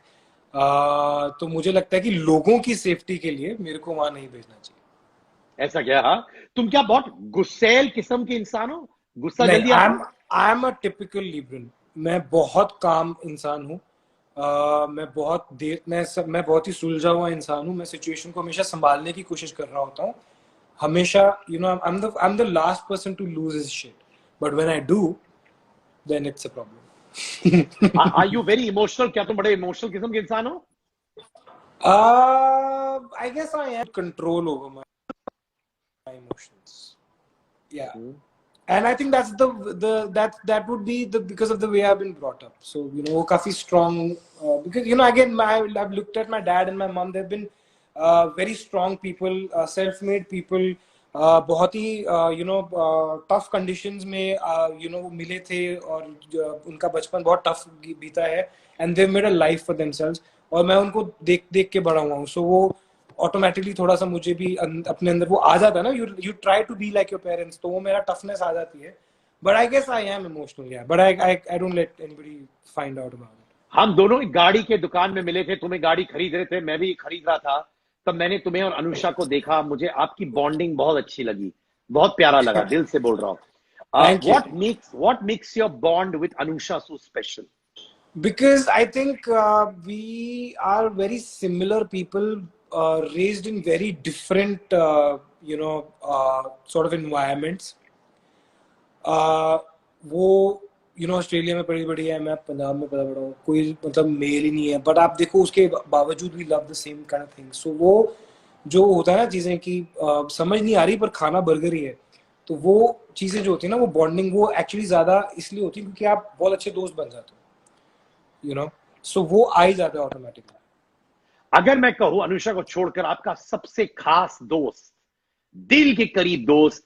तो मुझे लगता है कि लोगों की सेफ्टी के लिए मेरे को वहां नहीं भेजना चाहिए। ऐसा क्या? हाँ, तुम क्या बहुत गुस्सैल किस्म के इंसान हो? गुस्सा जल्दी आता है? I am a typical liberal. मैं बहुत काम इंसान हूँ। मैं बहुत ही सुलझा हुआ इंसान हूँ। मैं सिचुएशन को हमेशा संभालने की कोशिश कर रहा होता हूँ हमेशा। You know I am the last person to lose his shit, but when I do then it's a problem. Are you very emotional? क्या तुम बड़े इमोशनल किस्म के इंसान हो? I guess I am control over my emotions. Yeah. And I think that's that would be because of the way I've been brought up. So you know, वो काफी strong because you know again I've looked at my dad and my mom. They've been very strong people, self-made people. बहुत ही you know tough conditions में you know मिले थे और उनका बचपन बहुत tough बीता है and they've made a life for themselves. और मैं उनको देख के बड़ा हुआ हूँ। So वो ऑटोमेटिकली थोड़ा सा मुझे भी अपने अंदर वो आ जाता है ना, you try to be like your parents, तो वो मेरा टफनेस आ जाती है। But I guess I am emotional, या but I don't let anybody find out about it. हम दोनों एक गाड़ी के दुकान में मिले थे, तुम्हें गाड़ी खरीद रहे थे, मैं भी खरीद रहा था। तब मैंने तुम्हें और अनुषा को देखा, मुझे आपकी बॉन्डिंग बहुत अच्छी लगी, बहुत प्यारा लगा, दिल से बोल रहा हूँ। What makes your bond with Anusha so special? Because I think we are very similar people, raised in very different, you know, sort of environments. वो you know ऑस्ट्रेलिया में पड़ी बड़ी है, मैं पंजाब में पला बड़ा हूँ, कोई मतलब मेल ही नहीं है। बट आप देखो उसके बावजूद भी love the same kind of thing. So वो जो होता है ना चीजें कि समझ नहीं आ रही पर खाना बर्गर ही है, तो वो चीजें जो होती है ना वो बॉन्डिंग वो एक्चुअली ज्यादा इसलिए होती है क्योंकि आप बहुत अच्छे दोस्त बन जाते हो, you know, so वो आ ही जाता है ऑटोमेटिकली। अगर मैं कहूं अनुषा को छोड़कर आपका सबसे खास दोस्त, दिल के करीब दोस्त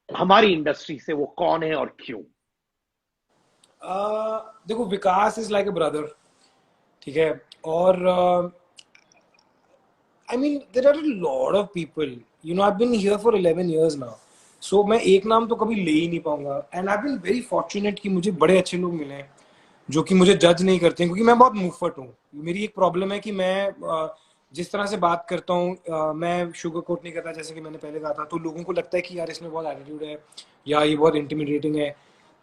हमारी इंडस्ट्री से, वो कौन है और क्यों? देखो Vikas is like a brother, ठीक है, और I mean there are a lot of people, you know, I have been here for 11 years now, so मैं एक नाम तो कभी ले ही नहीं पाऊंगा। And I have been very fortunate कि मुझे बड़े अच्छे लोग मिले हैं जो कि मुझे जज नहीं करते हैं, क्योंकि मैं बहुत मुफ्फट हूँ। मेरी एक प्रॉब्लम है कि मैं जिस तरह से बात करता हूँ मैं शुगर कोट नहीं करता, जैसे कि मैंने पहले कहा था, तो लोगों को लगता है कि यार इसमें बहुत एटीट्यूड है या ये बहुत इंटिमिडेटिंग है।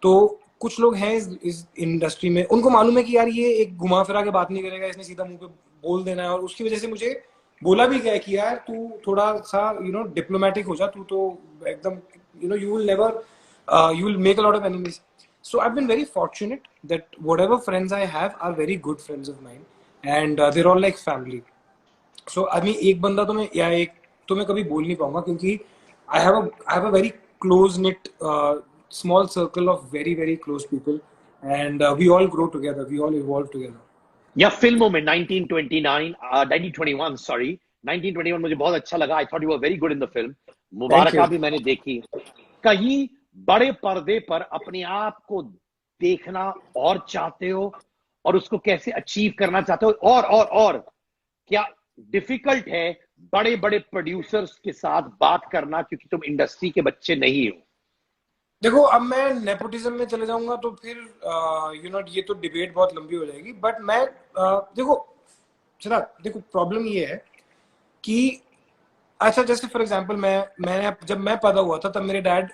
तो कुछ लोग हैं इस इंडस्ट्री में, उनको मालूम है कि यार ये एक घुमा फिरा के बात नहीं करेगा, इसने सीधा मुंह पे बोल देना है, और उसकी वजह से मुझे बोला भी गया कि यार तू थोड़ा सा यू नो डिप्लोमेटिक हो जा, तू तो एकदम you know you will make a lot of enemies. So I've been very fortunate that whatever friends I have are very good friends of mine, and they're all like family. So I mean एक बंदा तो मैं या एक तो मैं कभी बोल नहीं पाऊंगा, क्योंकि I have a very close knit small circle of very very close people, and we all grow together, we all evolve together. या फिल्मों में 1921 सॉरी 1921 मुझे बहुत अच्छा लगा। I thought you were very good in the film. Mubarakan भी मैंने देखी। कहीं बड़े पर्दे पर अपने आप को देखना और चाहते हो और उसको कैसे अचीव करना चाहते हो, और क्या डिफिकल्ट है बड़े बड़े प्रोड्यूसर्स के साथ बात करना, क्योंकि तुम इंडस्ट्री के बच्चे नहीं हो? देखो अब मैं नेपोटिज्म में चले जाऊंगा तो फिर यू नो ये तो डिबेट बहुत लंबी हो जाएगी। बट मैं देखो प्रॉब्लम ये है कि अच्छा जैसे फॉर एग्जांपल मैंने जब मैं पैदा हुआ था तब मेरे डैड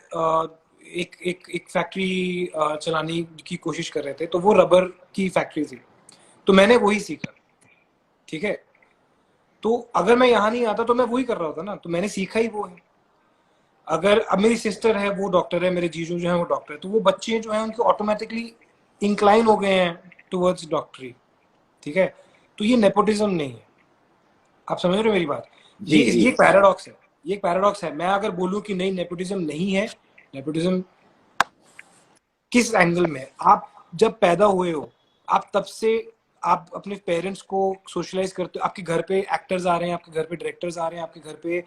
एक फैक्ट्री चलाने की कोशिश कर रहे थे, तो वो रबर की फैक्ट्री थी। तो मैंने वही सीखा, ठीक है। तो अगर मैं यहाँ नहीं आता तो मैं वही कर रहा होता ना, तो मैंने सीखा ही वो है। अगर अब मेरी सिस्टर है वो डॉक्टर है, मेरे जीजू जो है वो डॉक्टर है, तो वो बच्चे जो है उनके ऑटोमेटिकली इंक्लाइन हो गए हैं टुवर्ड्स डॉक्टरी, ठीक है। तो ये नेपोटिज्म नहीं है, आप समझ रहे हो मेरी बात। जी ये पैराडॉक्स है, ये पैराडॉक्स है। मैं अगर बोलूं कि नहीं नेपोटिज्म नहीं है, नेपोटिज्म किस एंगल में, आप जब पैदा हुए हो आप तब से आप अपने पेरेंट्स को सोशलाइज करते हो। आपके घर पे एक्टर्स आ रहे हैं, आपके घर पे डायरेक्टर्स आ रहे हैं, आपके घर पे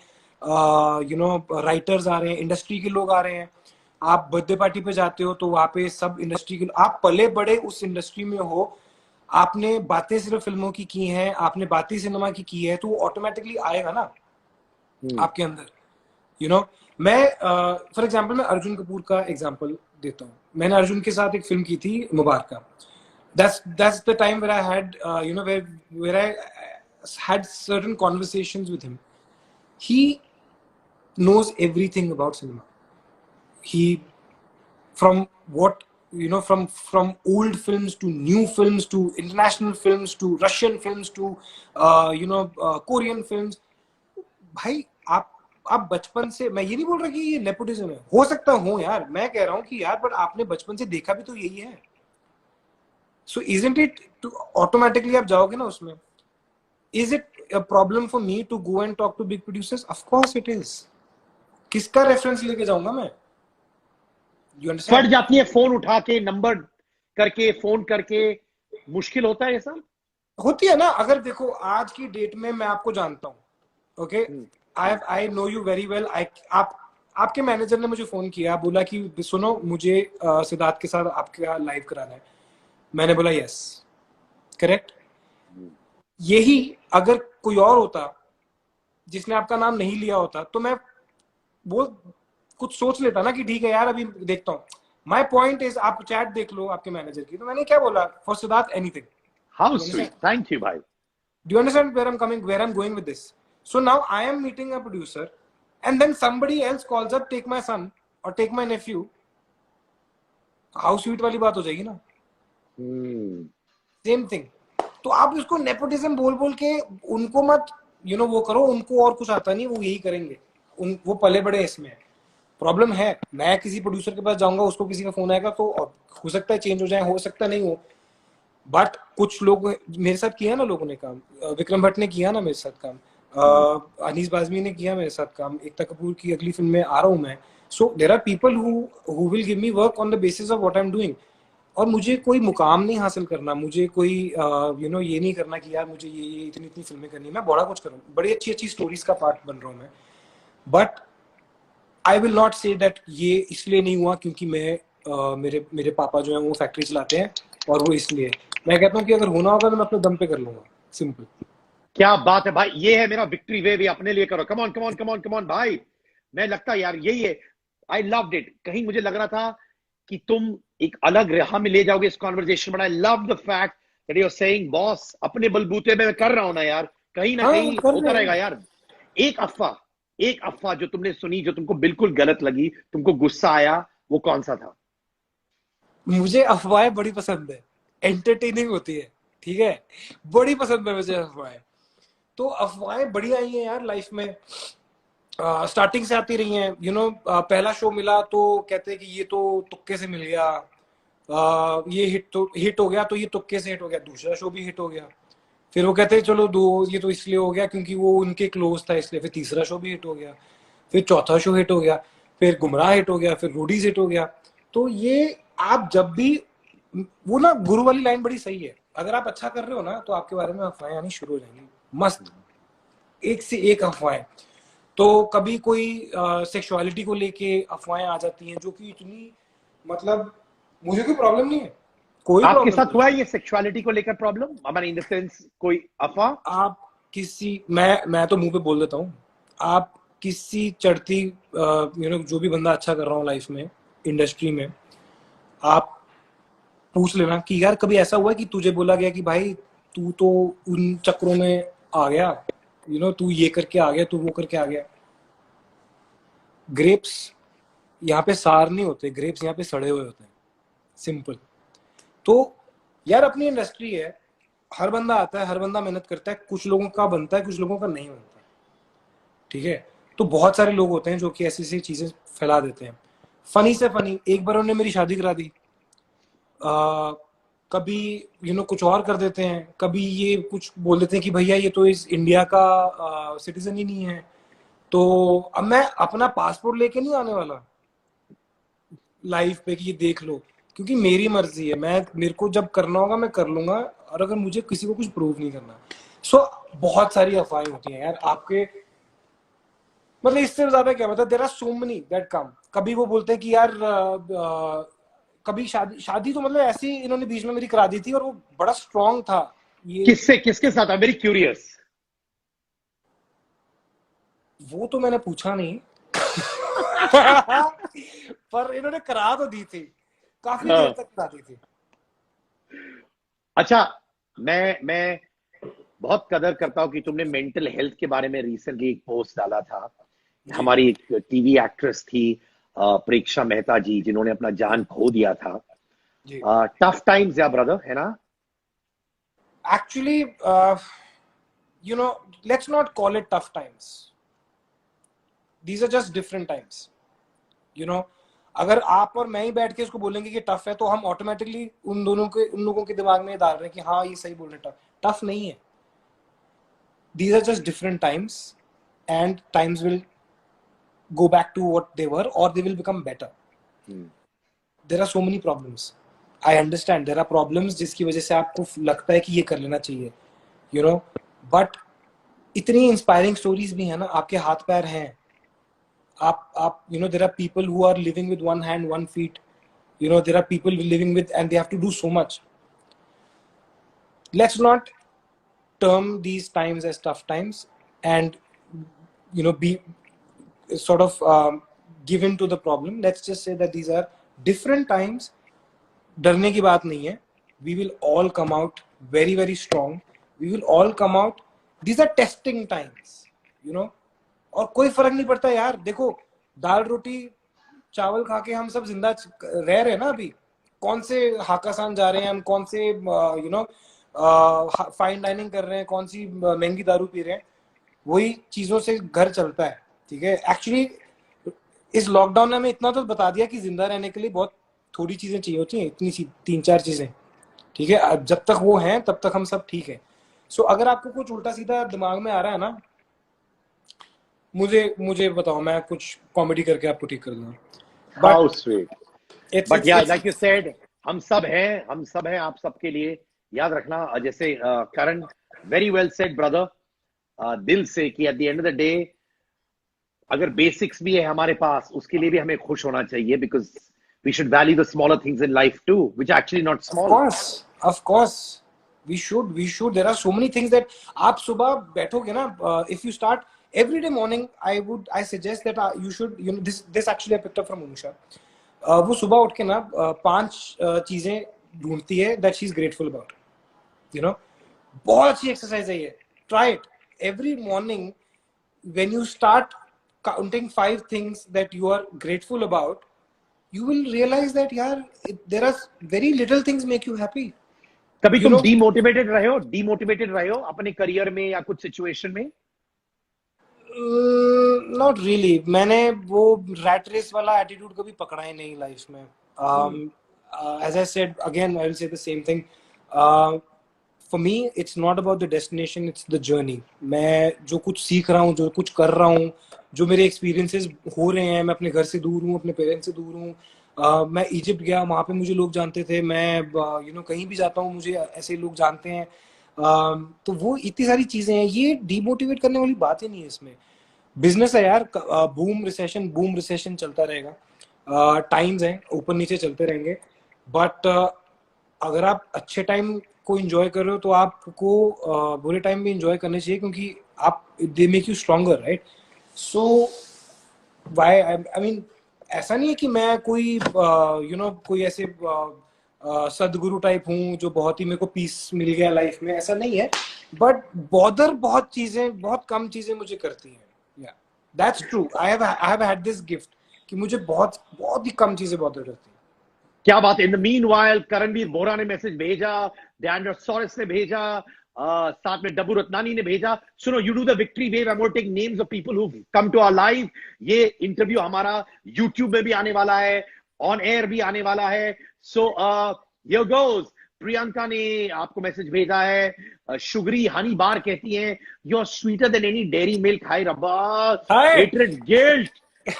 राइटर्स आ रहे हैं, इंडस्ट्री के लोग आ रहे हैं। आप बर्थडे पार्टी पे जाते हो तो वहां पे सब इंडस्ट्री के, आप पले बड़े उस इंडस्ट्री में हो, आपने बातें सिर्फ फिल्मों की हैं, आपने बातें सिनेमा की है, तो वो ऑटोमेटिकली आएगा ना आपके अंदर, यू नो। मैं फॉर एग्जांपल मैं अर्जुन कपूर का एग्जांपल देता हूँ। मैंने अर्जुन के साथ एक फिल्म की थी मुबारका। That's the time where I had where I had certain conversations with him. He knows everything about cinema. He, from what from old films to new films to international films to Russian films to Korean films. भाई आप बचपन से, मैं ये नहीं बोल रहा कि ये नेपोटिज्म है, हो सकता हो यार, मैं कह रहा हूँ कि यार, पर आपने बचपन से देखा भी तो यही है। So isn't it to automatically आप जाओगे ना उसमें? Is it a problem for me to go and talk to big producers? Of course it is. किसका रेफरेंस लेके जाऊंगा मैं? You फट understand? जाती है फोन उठा के, नंबर करके, फोन करके, मुश्किल होता है ये सब। होती है ना। अगर देखो आज की डेट में मैं आपको जानता हूँ, okay, I know you very well. आपके मैनेजर ने मुझे फोन किया, बोला कि सुनो मुझे सिद्धार्थ के साथ आपके यहाँ लाइव कराना है। मैंने बोला यस, करेक्ट। यही अगर कोई और होता जिसने आपका नाम नहीं लिया होता तो मैं वो कुछ सोच लेता ना कि ठीक है यार अभी देखता हूँ। माय पॉइंट इज, आप चैट देख लो आपके मैनेजर की, तो मैंने क्या बोला, for Siddharth anything. How sweet, thank you भाई। Do you understand where I'm going with this? So now I am meeting a producer, and then somebody else calls up, take my son or take my nephew. How sweet वाली बात हो जाएगी ना। Same thing. तो आप उसको nepotism बोल बोल के उनको मत वो करो, उनको और कुछ आता नहीं, वो यही करेंगे, वो पले बड़े इसमें। प्रॉब्लम है, मैं किसी प्रोड्यूसर के पास जाऊंगा, उसको किसी का फोन आएगा तो हो सकता है चेंज हो जाए, हो सकता नहीं हो। बट कुछ लोग मेरे साथ किया ना, लोगों ने काम, विक्रम भट्ट ने किया ना मेरे साथ काम, अनीस बाज़मी ने किया मेरे साथ काम, एकता कपूर की अगली फिल्म में आ रहा हूँ मैं। So there are people who will give me work on the basis of what I am doing. और मुझे कोई मुकाम नहीं हासिल करना, मुझे कोई ये नहीं करना कि यार मुझे ये इतनी इतनी फिल्में करनी है। मैं बड़ा कुछ करूँ, बड़ी अच्छी अच्छी स्टोरीज का पार्ट बन रहा हूँ मैं, but I will not say that ये इसलिए नहीं हुआ क्योंकि मैं मेरे पापा जो है वो फैक्ट्री चलाते हैं और वो इसलिए। मैं कहता हूँ कि अगर होना होगा तो मैं अपने दम पे कर लूंगा, सिंपल। क्या बात है भाई, ये है मेरा विक्ट्री वेव, ये अपने लिए करो। Come on come on come on come on भाई, मैं लगता यार यही है। I loved it. कहीं मुझे लग रहा था कि तुम एक अलग राह में ले जाओगे इस conversation, but I love the fact that you are saying boss अपने बलबूते में मैं कर रहा हूं ना यार, कहीं ना कहीं होता रहेगा यार। एक अफवाह जो तुमने सुनी, जो तुमको बिल्कुल गलत लगी, तुमको गुस्सा आया, वो कौन सा था? मुझे अफवाहें बड़ी पसंद है, एंटरटेनिंग होती है, ठीक है, बड़ी पसंद है मुझे अफवाहें। तो अफवाहें बड़ी आई हैं यार लाइफ में, स्टार्टिंग से आती रही हैं। पहला शो मिला तो कहते हैं कि ये तो तुक्के से मिल गया, ये हिट हो गया तो ये तुक्के से हिट हो गया। दूसरा शो भी हिट हो गया, फिर वो कहते हैं चलो ये तो इसलिए हो गया क्योंकि वो उनके क्लोज था इसलिए। फिर तीसरा शो भी हिट हो गया, फिर चौथा शो हिट हो गया, फिर गुमराह हिट हो गया, फिर रोडीज हिट हो गया। तो ये आप जब भी, वो ना गुरु वाली लाइन बड़ी सही है, अगर आप अच्छा कर रहे हो ना तो आपके बारे में अफवाहें आनी शुरू हो जाएंगी, मस्त, एक से एक अफवाहें। तो कभी कोई सेक्सुअलिटी को लेके अफवाहें आ जाती हैं जो कि इतनी, मतलब मुझे कोई प्रॉब्लम नहीं है, कोई आपके साथ हुआ है ये सेक्सुअलिटी को लेकर प्रॉब्लम, हमारे इन द सेंस कोई अफवाह? आप किसी, मैं तो मुंह पे बोल देता हूँ, आप किसी चढ़ती जो भी बंदा अच्छा कर रहा हूँ लाइफ में, इंडस्ट्री में, आप पूछ लेना कि यार कभी ऐसा हुआ है कि तुझे बोला गया कि भाई तू तो उन चक्रों में आ गया, तू ये करके आ गया, तू वो करके आ गया। ग्रेप्स यहाँ पे सार नहीं होते, ग्रेप्स यहाँ पे सड़े हुए होते हैं, सिंपल। तो यार अपनी इंडस्ट्री है, हर बंदा आता है, हर बंदा मेहनत करता है, कुछ लोगों का बनता है, कुछ लोगों का नहीं बनता, ठीक है। तो बहुत सारे लोग होते हैं जो कि ऐसी ऐसी चीजें फैला देते हैं। फनी से फनी, एक बार उन्होंने मेरी शादी करा दी, कभी कुछ और कर देते हैं, कभी ये कुछ बोल देते हैं कि भैया ये तो इस इंडिया का सिटीजन ही नहीं है, तो अब मैं अपना पासपोर्ट लेके नहीं आने वाला लाइफ पे कि ये देख लो, क्योंकि मेरी मर्जी है, मेरे को जब करना होगा मैं कर लूंगा, और अगर मुझे किसी को कुछ प्रूव नहीं करना। सो बहुत सारी अफवाहें होती हैं यार आपके, मतलब इससे ज्यादा क्या, मतलब there are so many that come. कभी वो बोलते हैं कि यार कभी शादी तो मतलब ऐसी इन्होंने बीच में मेरी करा दी थी, और वो बड़ा स्ट्रांग था ये। किसके साथ? I very curious. वो तो मैंने पूछा नहीं पर इन्होंने करा तो दी थी, काफी देर तक करा दी थी। अच्छा, मैं बहुत कदर करता हूं कि तुमने मेंटल हेल्थ के बारे में रिसेंटली एक पोस्ट डाला था। हमारी एक टीवी एक्ट्रेस थी प्रेक्षा मेहता जी, जिन्होंने अपना जान खो दिया था। टफ टाइम्स या ब्रदर, है ना? Actually let's not call it tough times, these are just different times. अगर आप और मैं ही बैठ के इसको बोलेंगे कि टफ है, तो हम ऑटोमेटिकली उन लोगों के दिमाग में डाल रहे हैं कि हाँ ये सही बोल रहे हैं, टफ नहीं है। These are just different times, and times will go back to what they were, or they will become better. There are so many problems. I understand there are problems जिसकी वजह से आपको लगता है कि ये कर लेना चाहिए, but इतनी inspiring stories भी है ना, आपके हाथ पैर हैं, आप there are people who are living with one hand, one feet, there are people living with, and they have to do so much. Let's not term these times as tough times and be sort of give in to the problem. Let's just say that these are different times. डरने की बात नहीं है, we will all come out very very strong, we will all come out. These are testing times, और कोई फर्क नहीं पड़ता यार। देखो, दाल रोटी चावल खा के हम सब जिंदा रह रहे हैं ना। अभी कौन से हाकासान जा रहे हैं हम, कौन से फाइन डाइनिंग कर रहे हैं, कौन सी महंगी दारू पी रहे हैं, वही चीजों से घर चलता है, ठीक है। एक्चुअली इस लॉकडाउन ने हमें इतना तो बता दिया कि जिंदा रहने के लिए बहुत थोड़ी चीजें चाहिए होती हैं, इतनी सी 3-4 चीजें, ठीक है। जब तक वो हैं तब तक हम सब ठीक है। सो अगर आपको कुछ उल्टा सीधा दिमाग में आ रहा है ना, मुझे बताओ, मैं कुछ कॉमेडी करके आपको ठीक कर दूंगा। How sweet. But yeah, like you said, हम सब हैं आप सबके लिए। याद रखना, जैसे करण वेरी वेल सेड ब्रदर, दिल से, कि eight the end of the day अगर बेसिक्स भी है हमारे पास, उसके लिए भी हमें खुश होना चाहिए, because we should value the smaller things in life too, which actually not small. Of course we should there are so many things that आप सुबह बैठोगे ना, if you start every day morning, I suggest that you should, this actually I picked up from Anusha. वो सुबह उठ के ना 5 चीजें ढूंढती है that she is grateful about, बहुत अच्छी एक्सरसाइज है ये। Try it every morning. When you start counting 5 things that you are grateful about, you will realize that यार there are very little things make you happy. कभी तुम demotivated रहे हो अपने करियर में या कुछ सिचुएशन में? Not really. मैंने वो रैट रेस वाला एटीट्यूड कभी पकड़ा ही नहीं लाइफ में। As I said again, I will say the same thing. For me it's not about the destination, it's the journey. मैं जो कुछ सीख रहा हूँ, जो कुछ कर रहा हूँ, जो मेरे एक्सपीरियंसेस हो रहे हैं, मैं अपने घर से दूर हूँ, अपने पेरेंट्स से दूर हूँ। मैं इजिप्ट गया, वहाँ पे मुझे लोग जानते थे। मैं कहीं भी जाता हूँ मुझे ऐसे लोग जानते हैं। तो वो इतनी सारी चीजें हैं, ये डीमोटिवेट करने वाली बात ही नहीं है इसमें। बिजनेस है यार, बूम रिसेशन चलता रहेगा। टाइम्स हैं, ऊपर नीचे चलते रहेंगे। बट अगर आप अच्छे टाइम को एंजॉय कर रहे हो, तो आपको बुरे टाइम भी एंजॉय करने चाहिए, क्योंकि आप they make you stronger, right. So why I mean, ऐसा नहीं है कि मैं कोई कोई ऐसे सदगुरु टाइप हूँ जो बहुत ही मेरे को पीस मिल गया लाइफ में, ऐसा नहीं है। बट बॉदर बहुत कम चीजें मुझे करती हैं। या that's true. I have had this gift कि मुझे बहुत ही कम चीजें बॉदर करती हैं। क्या बात। इन द मीनवाइल करणवीर बोरा ने मैसेज भेजा, डैंडर सॉरेस ने भेजा, साथ में डब्बू रत्नानी ने भेजा। सुनो, you do the victory wave, I am take names of people who come to our live. ये इंटरव्यू हमारा यूट्यूब में भी आने वाला है, ऑन एयर भी आने वाला है। So here goes. प्रियंका ने आपको मैसेज भेजा है। शुगरी हनी बार कहती है, you are sweeter than any Dairy Milk. हाय रब्बा, hatred guilt.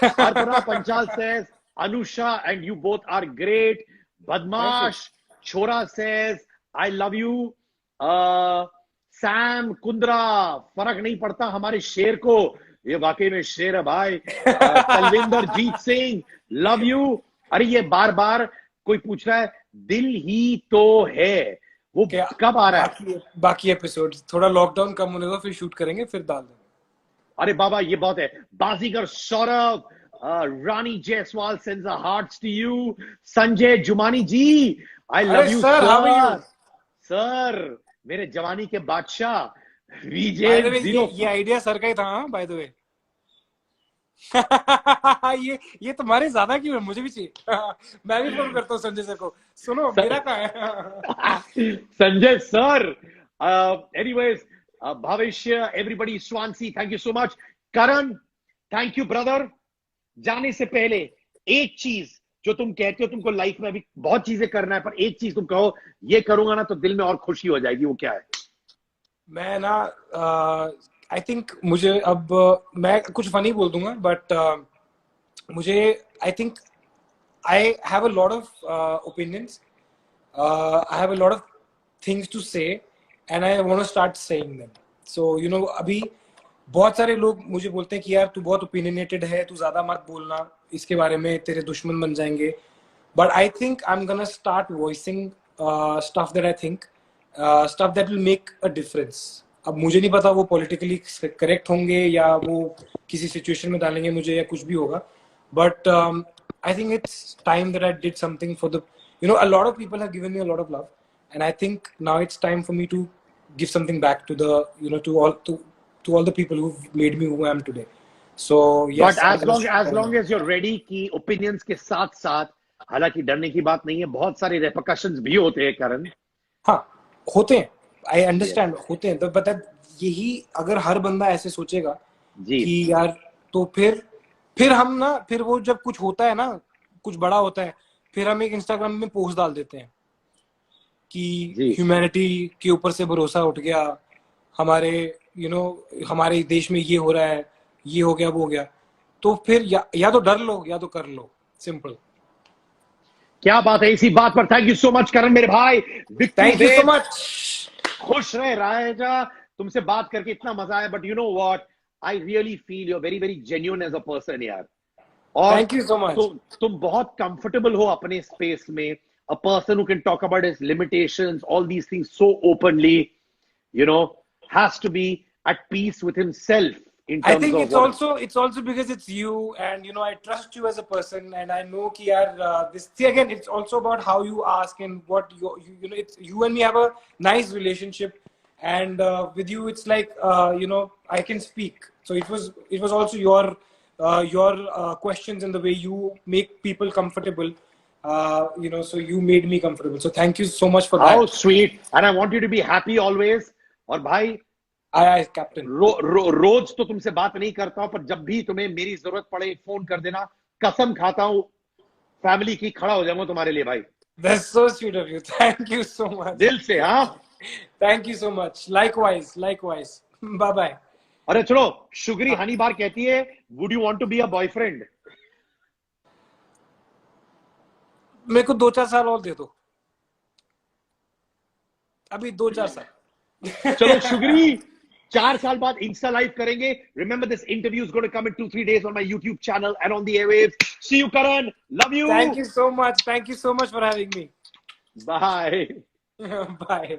Arpana Panchal says, Anusha and you both are great. Badmash Chora says, I love you. Sam Kundra, फर्क नहीं पड़ता हमारे शेर को, ये वाकई में शेर है भाई। तलविंदर जीत सिंह, लव यू। अरे ये बार बार कोई पूछ रहा है, दिल ही तो है, वो कब आ रहा है? बाकी एपिसोड थोड़ा लॉकडाउन कम होने दो, फिर शूट करेंगे, फिर डाल देंगे। अरे बाबा ये बहुत है। Baazigar Saurabh, Rani Jaiswal sends her hearts to you. Sanjay Jumani ji, I love you sir. Sir मेरे जवानी के बादशाह विजय। ये आइडिया सर का ही था बाय द वे। ये तुम्हारे ज्यादा क्यों है, मुझे भी चाहिए। मैं भी फोन करता हूँ संजय सर को, सुनो मेरा कहाँ है। Sanjay sir. Anyways Bhavishya, everybody, स्वांसी, thank you so much. Karan, thank you brother. जाने से पहले एक चीज जो तुम कहते हो, तुमको लाइफ में अभी बहुत चीजें करना है, पर एक चीज तुम कहो, ये करूंगा ना तो दिल में और खुशी हो जाएगी, वो क्या है? मैं ना आई थिंक मुझे अब मैं कुछ फनी बोल दूंगा, बट मुझे I think I have a lot of opinions, I have a lot of things to say and I want to start saying them. So you know, अभी बहुत सारे लोग मुझे बोलते हैं कि यार तू बहुत ओपिनियनेटेड है, तू ज्यादा मत बोलना इसके बारे में, तेरे दुश्मन बन जाएंगे। But I think I am gonna start voicing stuff that I think, stuff that will make a difference. अब मुझे नहीं पता वो पॉलिटिकली करेक्ट होंगे या वो किसी सिचुएशन में डालेंगे मुझे, या कुछ भी होगा, but I think it's time that I did something for the, you know, a lot of people have given me a lot of love and I think now it's time for me to give something back to the, you know, to all the people who've made me who I am today. So yes, but as long as you're ready कि opinions के साथ साथ, हालांकि डरने की बात नहीं है, बहुत सारे repercussions भी होते हैं करण। हाँ होते हैं, I understand, होते हैं, तो पता यही अगर हर बंदा ऐसे सोचेगा जी कि यार, तो फिर हम ना, फिर वो जब कुछ होता है ना, कुछ बड़ा होता है, फिर हम एक इंस्टाग्राम में पोस्ट डाल देते हैं कि ह्यूमैनिटी के ऊपर से भरोसा उठ गया, हमारे यू नो हमारे देश में ये हो रहा है, ये हो गया, वो हो गया। तो फिर या तो डर लो या तो कर लो, सिंपल। क्या बात है। इसी बात पर thank you so much Karan मेरे भाई। Thank you so much. खुश रहे राजा, तुमसे बात करके इतना मजा आया। But you know what, I really feel you very very genuine as a person यार। और थैंक यू सो मच। तुम बहुत कंफर्टेबल हो अपने स्पेस में। A person who can talk about his limitations, all these things so openly, you know, has to be at peace with himself. In terms I think of it's also because it's you, and you know, I trust you as a person, and I know कि यार this, see, again, it's also about how you ask and what you know, it's you and me have a nice relationship, and with you it's like you know, I can speak. So it was also your questions and the way you make people comfortable. You know, so you made me comfortable. So thank you so much for that. How sweet. And I want you to be happy always. और भाई, I captain. रोज तो तुमसे बात नहीं करता हूं, पर जब भी तुम्हें मेरी जरूरत पड़े फोन कर देना। कसम खाता हूं फैमिली की, खड़ा हो जाऊंगा तुम्हारे लिए भाई। That's so sweet of you. Thank you so much. दिल से। हाँ, Thank you so much. Likewise. Bye bye. अरे चलो, शुगरी हनी बार कहती है, would you want to be a boyfriend? मेरे को 2-4 साल और दे दो, अभी 2-4 साल। चलो शुगरी, 4 साल बाद इंस्टा लाइव करेंगे। Remember this interview is going to come in 2-3 days on my YouTube channel and on the airwaves. See you Karan, love you. Thank you so much for having me. Bye. Bye.